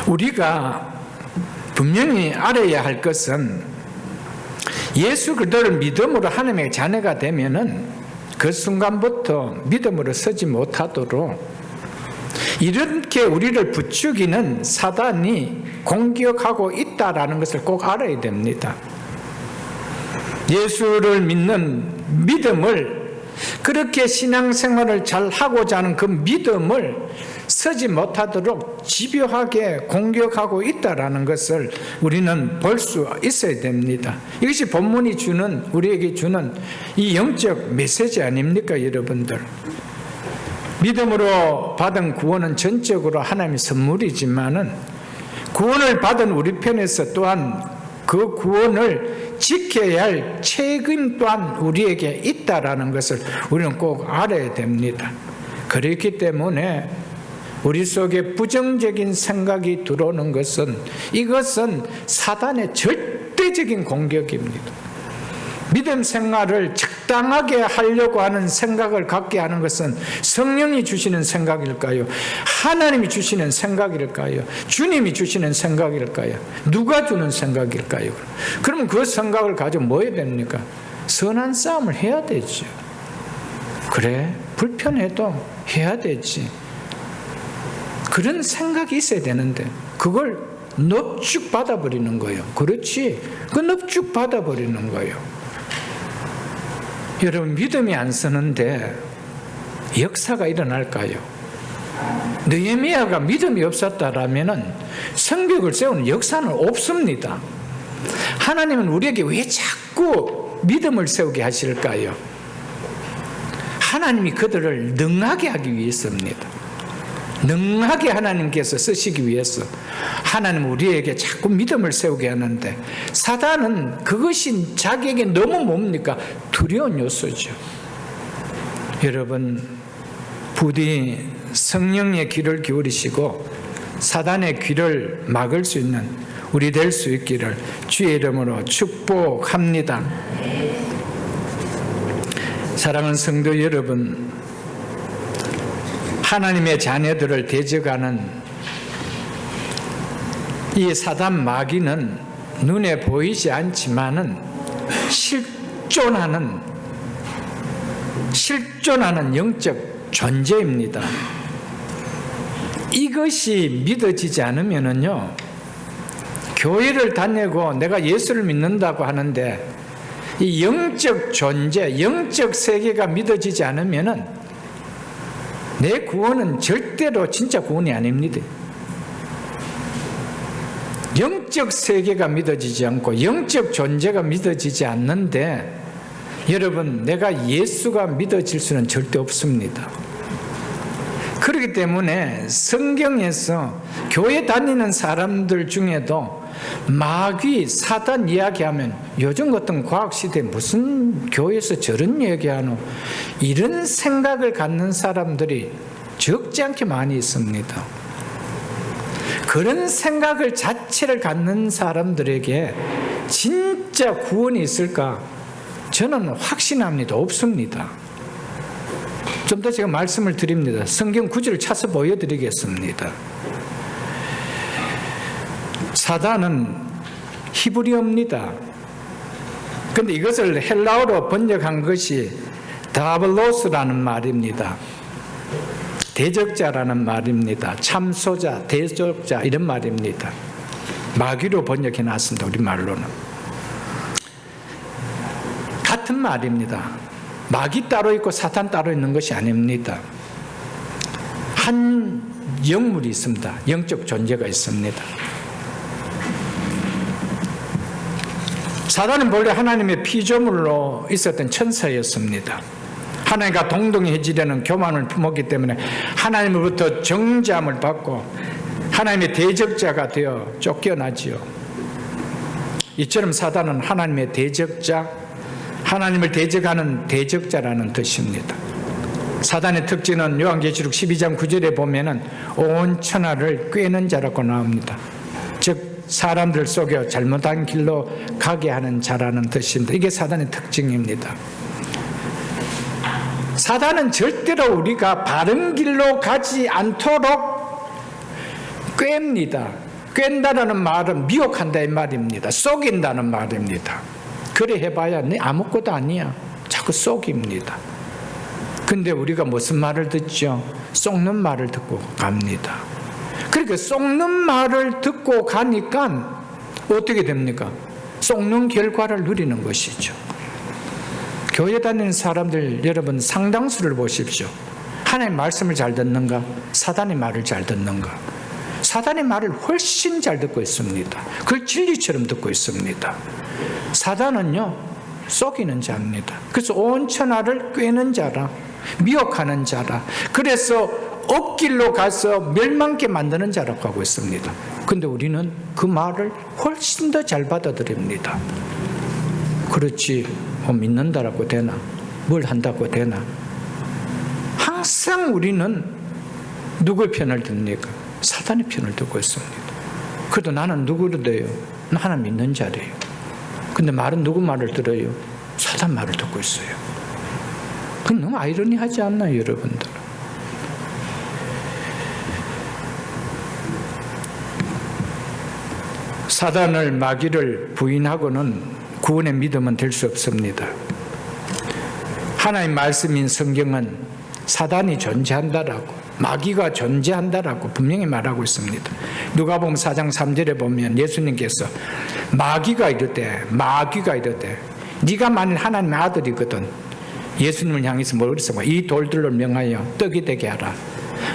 우리가 분명히 알아야 할 것은 예수 그리스도를 믿음으로 하나님의 자녀가 되면은 그 순간부터 믿음으로 서지 못하도록 이렇게 우리를 부추기는 사단이 공격하고 있다라는 것을 꼭 알아야 됩니다. 예수를 믿는 믿음을, 그렇게 신앙생활을 잘 하고자 하는 그 믿음을 서지 못하도록 집요하게 공격하고 있다라는 것을 우리는 볼 수 있어야 됩니다. 이것이 본문이 주는, 우리에게 주는 이 영적 메시지 아닙니까, 여러분들? 믿음으로 받은 구원은 전적으로 하나님의 선물이지만은 구원을 받은 우리 편에서 또한 그 구원을 지켜야 할 책임 또한 우리에게 있다라는 것을 우리는 꼭 알아야 됩니다. 그렇기 때문에 우리 속에 부정적인 생각이 들어오는 것은, 이것은 사단의 절대적인 공격입니다. 믿음 생활을 적당하게 하려고 하는 생각을 갖게 하는 것은 성령이 주시는 생각일까요? 하나님이 주시는 생각일까요? 주님이 주시는 생각일까요? 누가 주는 생각일까요? 그러면 그 생각을 가지고 뭐 해야 됩니까? 선한 싸움을 해야 되죠. 그래, 불편해도 해야 되지. 그런 생각이 있어야 되는데 그걸 넙죽 받아버리는 거예요. 그렇지, 그 넙죽 받아버리는 거예요. 여러분, 믿음이 안 서는데 역사가 일어날까요? 느헤미야가 믿음이 없었다라면은 성벽을 세우는 역사는 없습니다. 하나님은 우리에게 왜 자꾸 믿음을 세우게 하실까요? 하나님이 그들을 능하게 하기 위해서입니다. 능하게 하나님께서 쓰시기 위해서 하나님은 우리에게 자꾸 믿음을 세우게 하는데, 사단은 그것이 자기에게 너무 뭡니까? 두려운 요소죠. 여러분, 부디 성령의 귀를 기울이시고 사단의 귀를 막을 수 있는 우리 될 수 있기를 주의 이름으로 축복합니다. 사랑하는 성도 여러분, 하나님의 자녀들을 대적하는 이 사단 마귀는 눈에 보이지 않지만은 실존하는 영적 존재입니다. 이것이 믿어지지 않으면은요, 교회를 다니고 내가 예수를 믿는다고 하는데 이 영적 존재, 영적 세계가 믿어지지 않으면은 내 구원은 절대로 진짜 구원이 아닙니다. 영적 세계가 믿어지지 않고 영적 존재가 믿어지지 않는데 여러분, 내가 예수가 믿어질 수는 절대 없습니다. 그렇기 때문에 성경에서 교회 다니는 사람들 중에도 마귀, 사단 이야기하면 요즘 같은 과학시대에 무슨 교회에서 저런 얘기하노? 이런 생각을 갖는 사람들이 적지 않게 많이 있습니다. 그런 생각을 자체를 갖는 사람들에게 진짜 구원이 있을까? 저는 확신합니다. 없습니다. 좀 더 제가 말씀을 드립니다. 성경 구절을 찾아서 보여드리겠습니다. 사단은 히브리어입니다. 그런데 이것을 헬라어로 번역한 것이 다블로스라는 말입니다. 대적자라는 말입니다. 참소자, 대적자 이런 말입니다. 마귀로 번역해 놨습니다. 우리말로는. 같은 말입니다. 마귀 따로 있고 사탄 따로 있는 것이 아닙니다. 한 영물이 있습니다. 영적 존재가 있습니다. 사단은 본래 하나님의 피조물로 있었던 천사였습니다. 하나님과 동등해지려는 교만을 품었기 때문에 하나님으로부터 정죄함을 받고 하나님의 대적자가 되어 쫓겨나지요. 이처럼 사단은 하나님의 대적자, 하나님을 대적하는 대적자라는 뜻입니다. 사단의 특징은 요한계시록 12장 9절에 보면은 온 천하를 꿰는 자라고 나옵니다. 즉 사람들 속여 잘못한 길로 가게 하는 자라는 뜻입니다. 이게 사단의 특징입니다. 사단은 절대로 우리가 바른 길로 가지 않도록 꿰입니다. 꿰는다는 말은 미혹한다 이 말입니다. 속인다는 말입니다. 그래 해봐야 네 아무것도 아니야. 자꾸 속입니다. 근데 우리가 무슨 말을 듣죠? 속는 말을 듣고 갑니다. 그러니까 속는 말을 듣고 가니까 어떻게 됩니까? 속는 결과를 누리는 것이죠. 교회 다니는 사람들 여러분 상당수를 보십시오. 하나님의 말씀을 잘 듣는가? 사단의 말을 잘 듣는가? 사단의 말을 훨씬 잘 듣고 있습니다. 그걸 진리처럼 듣고 있습니다. 사단은요, 속이는 자입니다. 그래서 온 천하를 꿰는 자라, 미혹하는 자라, 그래서 엇길로 가서 멸망케 만드는 자라고 하고 있습니다. 그런데 우리는 그 말을 훨씬 더 잘 받아들입니다. 그렇지, 믿는다라고 되나? 뭘 한다고 되나? 항상 우리는 누구의 편을 듭니까? 사단의 편을 듣고 있습니다. 그래도 나는 누구를 돼요? 하나님 믿는 자래요. 근데 말은 누구 말을 들어요? 사단 말을 듣고 있어요. 그건 너무 아이러니하지 않나요, 여러분들? 사단을, 마귀를 부인하고는 구원의 믿음은 될 수 없습니다. 하나님 말씀인 성경은 사단이 존재한다라고, 마귀가 존재한다라고 분명히 말하고 있습니다. 누가복음 4장 3절에 보면 예수님께서 마귀가 이르되 네가 만일 하나님의 아들이거든, 예수님을 향해서 뭘 그랬어요? 이 돌들로 명하여 떡이 되게 하라.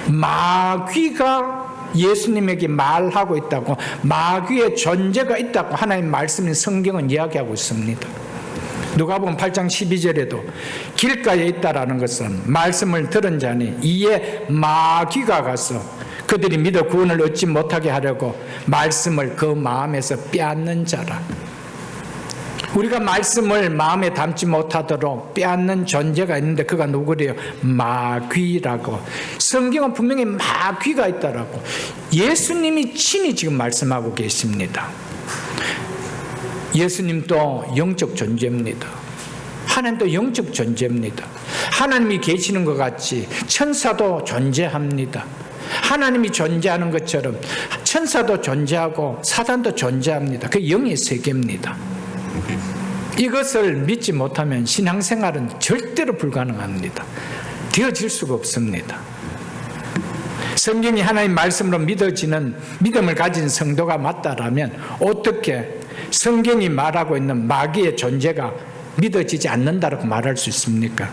마귀가 예수님에게 말하고 있다고, 마귀의 존재가 있다고 하나님 말씀인 성경은 이야기하고 있습니다. 누가복음 8장 12절에도 길가에 있다라는 것은 말씀을 들은 자니 이에 마귀가 가서 그들이 믿어 구원을 얻지 못하게 하려고 말씀을 그 마음에서 빼앗는 자라. 우리가 말씀을 마음에 담지 못하도록 빼앗는 존재가 있는데 그가 누구래요? 마귀라고. 성경은 분명히 마귀가 있다라고 예수님이 친히 지금 말씀하고 계십니다. 예수님도 영적 존재입니다. 하나님도 영적 존재입니다. 하나님이 계시는 것 같이 천사도 존재합니다. 하나님이 존재하는 것처럼 천사도 존재하고 사단도 존재합니다. 그 영의 세계입니다. 이것을 믿지 못하면 신앙생활은 절대로 불가능합니다. 되어질 수가 없습니다. 성경이 하나님 말씀으로 믿어지는 믿음을 가진 성도가 맞다라면 어떻게 성경이 말하고 있는 마귀의 존재가 믿어지지 않는다라고 말할 수 있습니까?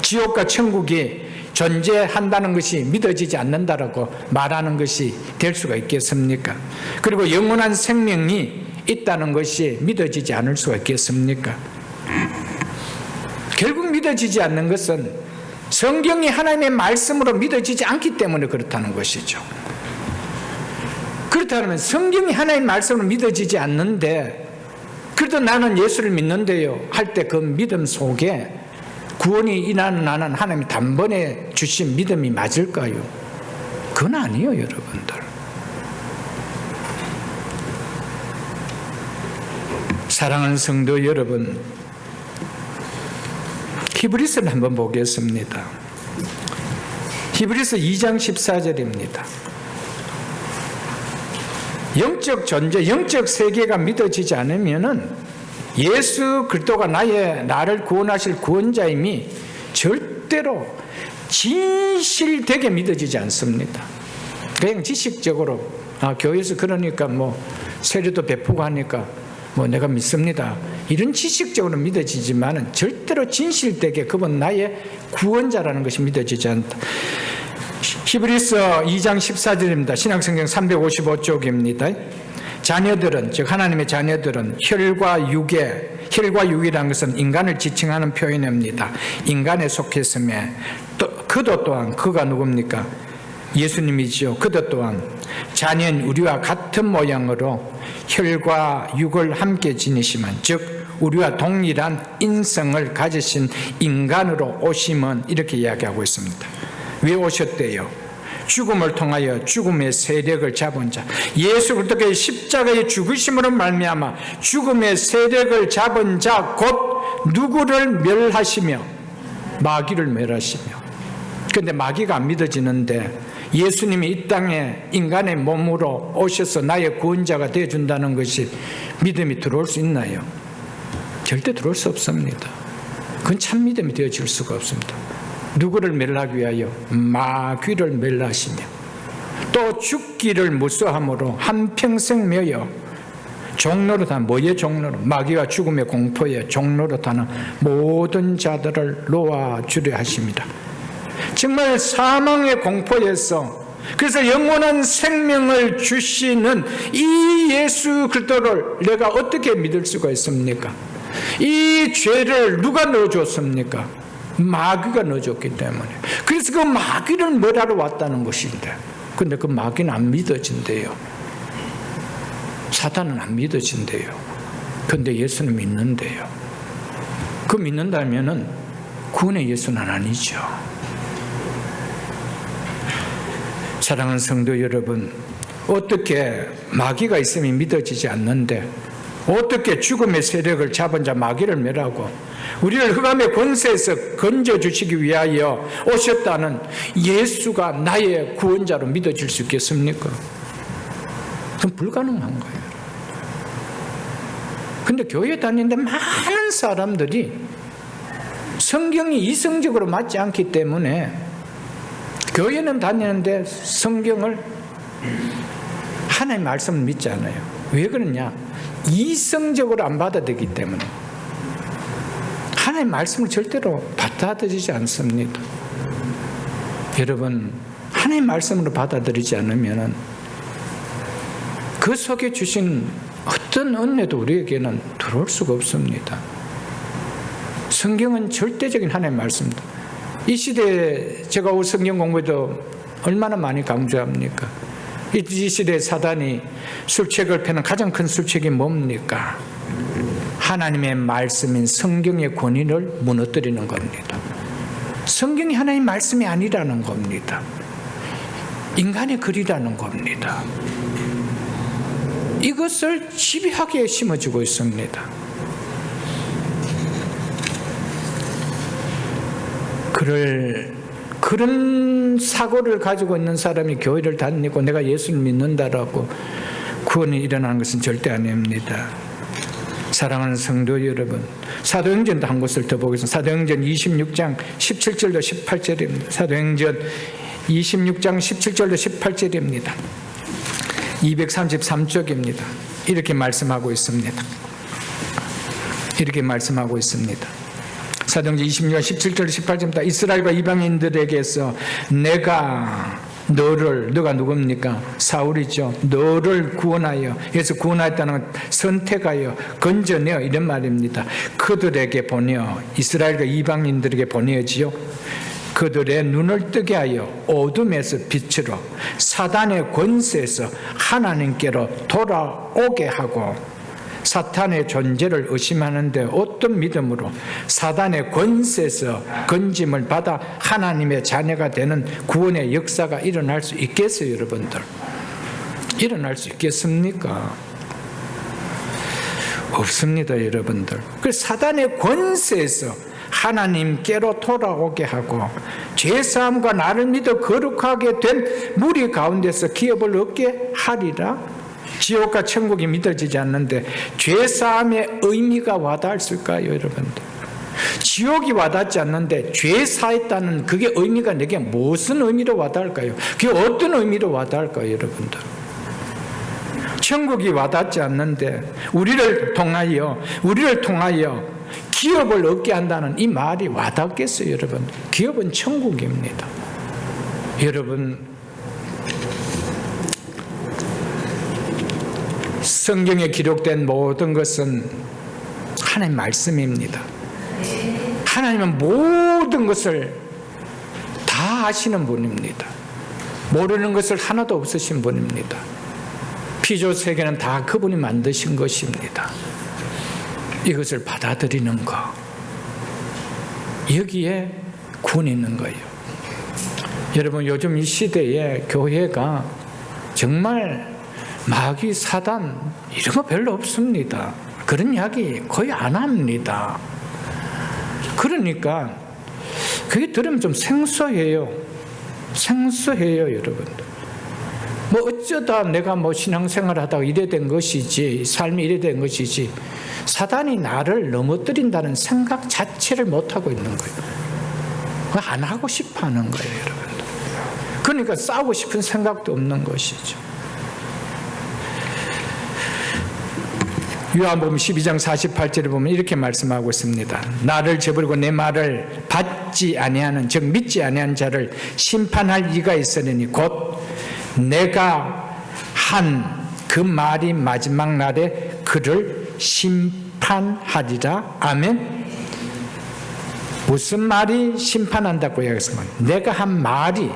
지옥과 천국이 존재한다는 것이 믿어지지 않는다라고 말하는 것이 될 수가 있겠습니까? 그리고 영원한 생명이 있다는 것이 믿어지지 않을 수가 있겠습니까? 결국 믿어지지 않는 것은 성경이 하나님의 말씀으로 믿어지지 않기 때문에 그렇다는 것이죠. 그렇다면 성경이 하나님의 말씀으로 믿어지지 않는데 그래도 나는 예수를 믿는데요 할 때 그 믿음 속에 구원이 일어나는 나는 하나님이 단번에 주신 믿음이 맞을까요? 그건 아니에요, 여러분들. 사랑하는 성도 여러분, 히브리서를 한번 보겠습니다. 히브리서 2장 14절입니다. 영적 존재, 영적 세계가 믿어지지 않으면은 예수 그리스도가 나를 구원하실 구원자임이 절대로 진실되게 믿어지지 않습니다. 그냥 지식적으로 교회에서 그러니까 세례도 베푸고 하니까 내가 믿습니다. 이런 지식적으로 믿어지지만은 절대로 진실되게 그분 나의 구원자라는 것이 믿어지지 않다. 히브리서 2장 14절입니다. 신약성경 355쪽입니다. 자녀들은, 즉 하나님의 자녀들은 혈과 육이라는 것은 인간을 지칭하는 표현입니다. 인간에 속했음에 그도 또한 그가 누굽니까? 예수님이지요. 그도 또한 자녀인 우리와 같은 모양으로 혈과 육을 함께 지니시면, 즉 우리와 동일한 인성을 가지신 인간으로 오심은 이렇게 이야기하고 있습니다. 왜 오셨대요? 죽음을 통하여 죽음의 세력을 잡은 자, 예수 그리스도의 십자가의 죽으심으로 말미암아 죽음의 세력을 잡은 자 곧 누구를 멸하시며 마귀를 멸하시며. 그런데 마귀가 안 믿어지는데 예수님이 이 땅에 인간의 몸으로 오셔서 나의 구원자가 되어준다는 것이 믿음이 들어올 수 있나요? 절대 들어올 수 없습니다. 그건 참 믿음이 되어질 수가 없습니다. 누구를 멸하기 위하여? 마귀를 멸하시며 또 죽기를 무서함으로 한평생 매여 종로로 다 뭐의 종로로? 마귀와 죽음의 공포의 종로로 타는 모든 자들을 놓아주려 하십니다. 정말 사망의 공포에서 그래서 영원한 생명을 주시는 이 예수 그리스도를 내가 어떻게 믿을 수가 있습니까? 이 죄를 누가 넣어줬습니까? 마귀가 넣어줬기 때문에. 그래서 그 마귀를 멸하러 왔다는 것인데, 근데 그 마귀는 안 믿어진대요. 사탄은 안 믿어진대요. 근데 예수는 믿는데요. 그 믿는다면은 구원의 예수는 아니죠. 사랑하는 성도 여러분, 어떻게 마귀가 있으면 믿어지지 않는데 어떻게 죽음의 세력을 잡은 자 마귀를 멸하고 우리를 흑암의 권세에서 건져주시기 위하여 오셨다는 예수가 나의 구원자로 믿어질 수 있겠습니까? 그건 불가능한 거예요. 근데 교회 다니는데 많은 사람들이 성경이 이성적으로 맞지 않기 때문에 교회는 다니는데 성경을 하나님의 말씀을 믿지 않아요. 왜 그러냐? 이성적으로 안 받아들이기 때문에. 하나님의 말씀을 절대로 받아들이지 않습니다. 여러분, 하나님의 말씀으로 받아들이지 않으면 그 속에 주신 어떤 은혜도 우리에게는 들어올 수가 없습니다. 성경은 절대적인 하나님의 말씀입니다. 이 시대에 제가 성경 공부에도 얼마나 많이 강조합니까? 이 시대에 사단이 술책을 패는 가장 큰 술책이 뭡니까? 하나님의 말씀인 성경의 권위를 무너뜨리는 겁니다. 성경이 하나님의 말씀이 아니라는 겁니다. 인간의 글이라는 겁니다. 이것을 집요하게 심어주고 있습니다. 그런 사고를 가지고 있는 사람이 교회를 다니고 내가 예수를 믿는다라고 구원이 일어나는 것은 절대 아닙니다. 사랑하는 성도 여러분, 사도행전도 한 곳을 더 보겠습니다. 사도행전 26장 17절로 18절입니다. 사도행전 26장 17절로 18절입니다. 233쪽입니다. 이렇게 말씀하고 있습니다. 이렇게 말씀하고 있습니다. 사도행전 26장 17절 18절입니다. 이스라엘과 이방인들에게서 너가 누굽니까? 사울이죠. 너를 구원하여, 그래서 구원하였다는 건 선택하여 건져내어 이런 말입니다. 그들에게 보내어, 이스라엘과 이방인들에게 보내어지요. 그들의 눈을 뜨게 하여 어둠에서 빛으로 사단의 권세에서 하나님께로 돌아오게 하고, 사탄의 존재를 의심하는데 어떤 믿음으로 사단의 권세에서 건짐을 받아 하나님의 자녀가 되는 구원의 역사가 일어날 수 있겠어요, 여러분들? 일어날 수 있겠습니까? 없습니다, 여러분들. 그래서 사단의 권세에서 하나님께로 돌아오게 하고 죄사함과 나를 믿어 거룩하게 된 무리 가운데서 기업을 얻게 하리라. 지옥과 천국이 믿어지지 않는데 죄사함의 의미가 와닿았을까요, 여러분들? 지옥이 와닿지 않는데 죄사했다는 그게 의미가 내게 무슨 의미로 와닿을까요? 그게 어떤 의미로 와닿을까요, 여러분들? 천국이 와닿지 않는데 우리를 통하여 기업을 얻게 한다는 이 말이 와닿겠어요, 여러분? 기업은 천국입니다. 여러분, 성경에 기록된 모든 것은 하나님의 말씀입니다. 하나님은 모든 것을 다 아시는 분입니다. 모르는 것을 하나도 없으신 분입니다. 피조 세계는 다 그분이 만드신 것입니다. 이것을 받아들이는 것, 여기에 구원이 있는 거예요. 여러분, 요즘 이 시대에 교회가 정말 마귀, 사단 이런 거 별로 없습니다. 그런 이야기 거의 안 합니다. 그러니까 그게 들으면 좀 생소해요. 여러분. 뭐 어쩌다 내가 뭐 신앙생활 하다가 이래 된 것이지, 삶이 이래 된 것이지, 사단이 나를 넘어뜨린다는 생각 자체를 못하고 있는 거예요. 안 하고 싶어 하는 거예요, 여러분들. 그러니까 싸우고 싶은 생각도 없는 것이죠. 요한복음 12장 48절에 보면 이렇게 말씀하고 있습니다. 나를 저버리고 내 말을 받지 아니하는, 즉 믿지 아니하는 자를 심판할 이가 있으리니 곧 내가 한 그 말이 마지막 날에 그를 심판하리라. 아멘. 무슨 말이 심판한다고 이야기했습니까? 내가 한 말이,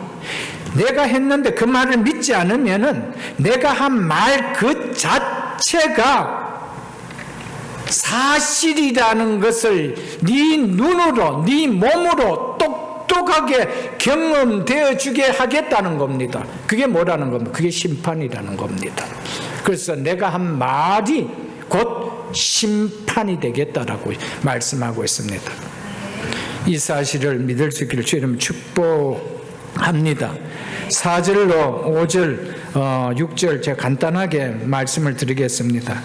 내가 했는데 그 말을 믿지 않으면은 내가 한 말 그 자체가 사실이라는 것을 네 눈으로, 네 몸으로 똑똑하게 경험되어 주게 하겠다는 겁니다. 그게 뭐라는 겁니까? 그게 심판이라는 겁니다. 그래서 내가 한 말이 곧 심판이 되겠다라고 말씀하고 있습니다. 이 사실을 믿을 수 있기를 주의 이름으로 축복합니다. 4절로 5절, 6절 제가 간단하게 말씀을 드리겠습니다.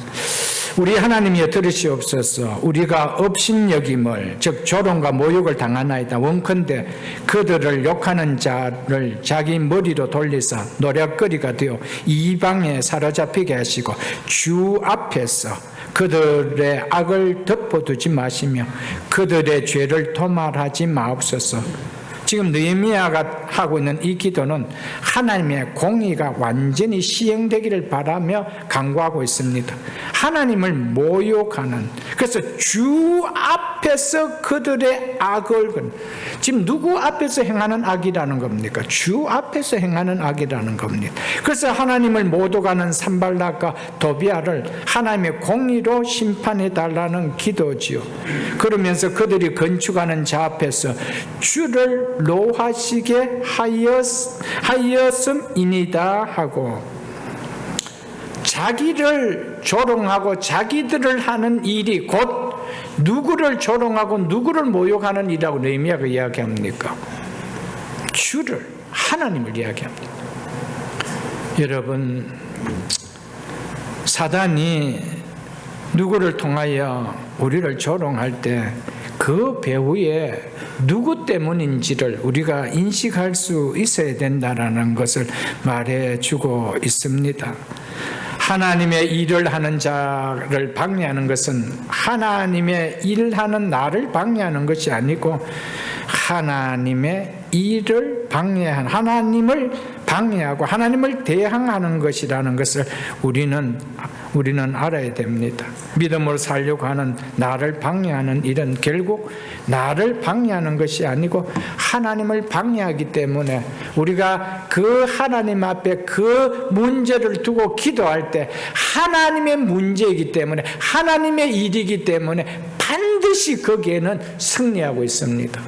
우리 하나님이여 들으시옵소서. 우리가 업신여김을, 즉 조롱과 모욕을 당하나이다. 원컨대 그들을 욕하는 자를 자기 머리로 돌리사 노략거리가 되어 이방에 사로잡히게 하시고 주 앞에서 그들의 악을 덮어두지 마시며 그들의 죄를 도말하지 마옵소서. 지금 느헤미야가 하고 있는 이 기도는 하나님의 공의가 완전히 시행되기를 바라며 간구하고 있습니다. 하나님을 모욕하는, 그래서 주 앞에서 그들의 악을, 지금 누구 앞에서 행하는 악이라는 겁니까? 주 앞에서 행하는 악이라는 겁니다. 그래서 하나님을 모독하는 산발락과 도비아를 하나님의 공의로 심판해 달라는 기도지요. 그러면서 그들이 건축하는 자 앞에서 주를 노하시게 하였음이니다 하고, 자기를 조롱하고 자기들을 하는 일이 곧 누구를 조롱하고 누구를 모욕하는 일이라고 느헤미야가 이야기합니까? 주를, 하나님을 이야기합니다. 여러분, 사단이 누구를 통하여 우리를 조롱할 때 그 배후에 누구 때문인지를 우리가 인식할 수 있어야 된다는 것을 말해주고 있습니다. 하나님의 일을 하는 자를 방해하는 것은 하나님의 일하는 나를 방해하는 것이 아니고 하나님의 일을 방해한, 하나님을 방해하고 하나님을 대항하는 것이라는 것을 우리는 알아야 됩니다. 믿음으로 살려고 하는 나를 방해하는 일은 결국 나를 방해하는 것이 아니고 하나님을 방해하기 때문에 우리가 그 하나님 앞에 그 문제를 두고 기도할 때 하나님의 문제이기 때문에, 하나님의 일이기 때문에 반드시 거기에는 승리하고 있습니다.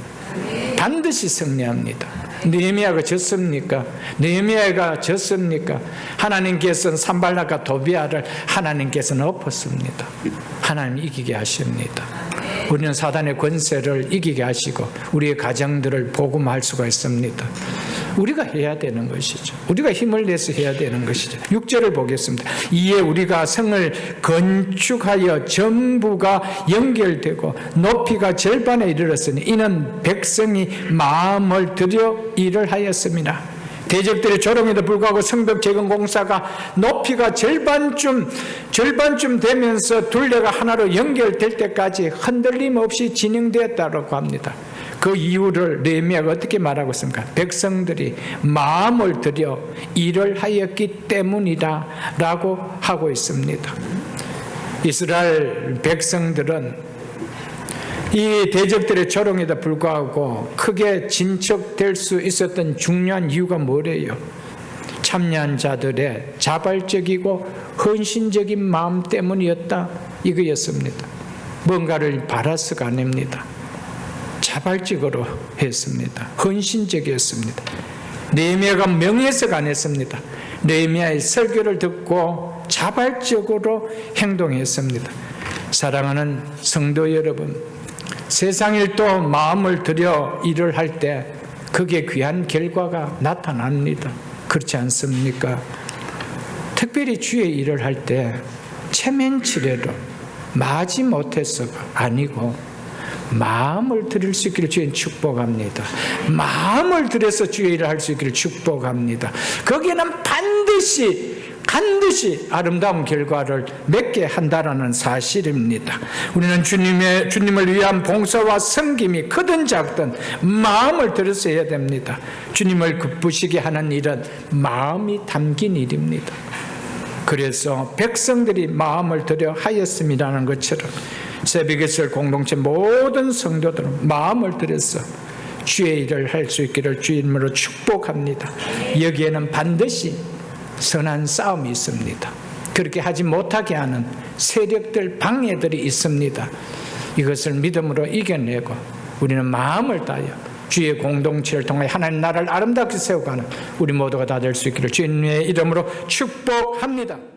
반드시 승리합니다. 느헤미야가 졌습니까? 느헤미야가 졌습니까? 하나님께서는 산발락과 도비아를 하나님께서는 엎었습니다. 하나님 이기게 하십니다. 우리는 사단의 권세를 이기게 하시고 우리의 가정들을 복음할 수가 있습니다. 우리가 해야 되는 것이죠. 우리가 힘을 내서 해야 되는 것이죠. 6절을 보겠습니다. 이에 우리가 성을 건축하여 전부가 연결되고 높이가 절반에 이르렀으니 이는 백성이 마음을 들여 일을 하였습니다. 대적들의 조롱에도 불구하고 성벽 재건 공사가 높이가 절반쯤 되면서 둘레가 하나로 연결될 때까지 흔들림 없이 진행되었다고 합니다. 그 이유를 느헤미야가 어떻게 말하고 있습니까? 백성들이 마음을 들여 일을 하였기 때문이다 라고 하고 있습니다. 이스라엘 백성들은 이 대적들의 조롱에도 불구하고 크게 진척될 수 있었던 중요한 이유가 뭐래요? 참여한 자들의 자발적이고 헌신적인 마음 때문이었다, 이거였습니다. 뭔가를 바라서가 아닙니다. 자발적으로 했습니다. 헌신적이었습니다. 느헤미야가 명예서가 안 했습니다. 느헤미야의 설교를 듣고 자발적으로 행동했습니다. 사랑하는 성도 여러분, 세상일 또 마음을 들여 일을 할 때 그게 귀한 결과가 나타납니다. 그렇지 않습니까? 특별히 주의 일을 할 때 체면치레로 마지 못해서가 아니고 마음을 들일 수 있기를 주님 축복합니다. 마음을 들여서 주의 일을 할 수 있기를 축복합니다. 거기에는 반드시 아름다운 결과를 맺게 한다라는 사실입니다. 우리는 주님을 위한 봉사와 섬김이 크든 작든 마음을 들여서 해야 됩니다. 주님을 기쁘시게 하는 일은 마음이 담긴 일입니다. 그래서 백성들이 마음을 들여 하였음이라는 것처럼 새벽에서 공동체 모든 성도들은 마음을 들여서 주의 일을 할 수 있기를 주의 이름으로 축복합니다. 여기에는 반드시 선한 싸움이 있습니다. 그렇게 하지 못하게 하는 세력들, 방해들이 있습니다. 이것을 믿음으로 이겨내고 우리는 마음을 다하여 주의 공동체를 통해 하나님 나라를 아름답게 세워가는 우리 모두가 다 될 수 있기를 주님의 이름으로 축복합니다.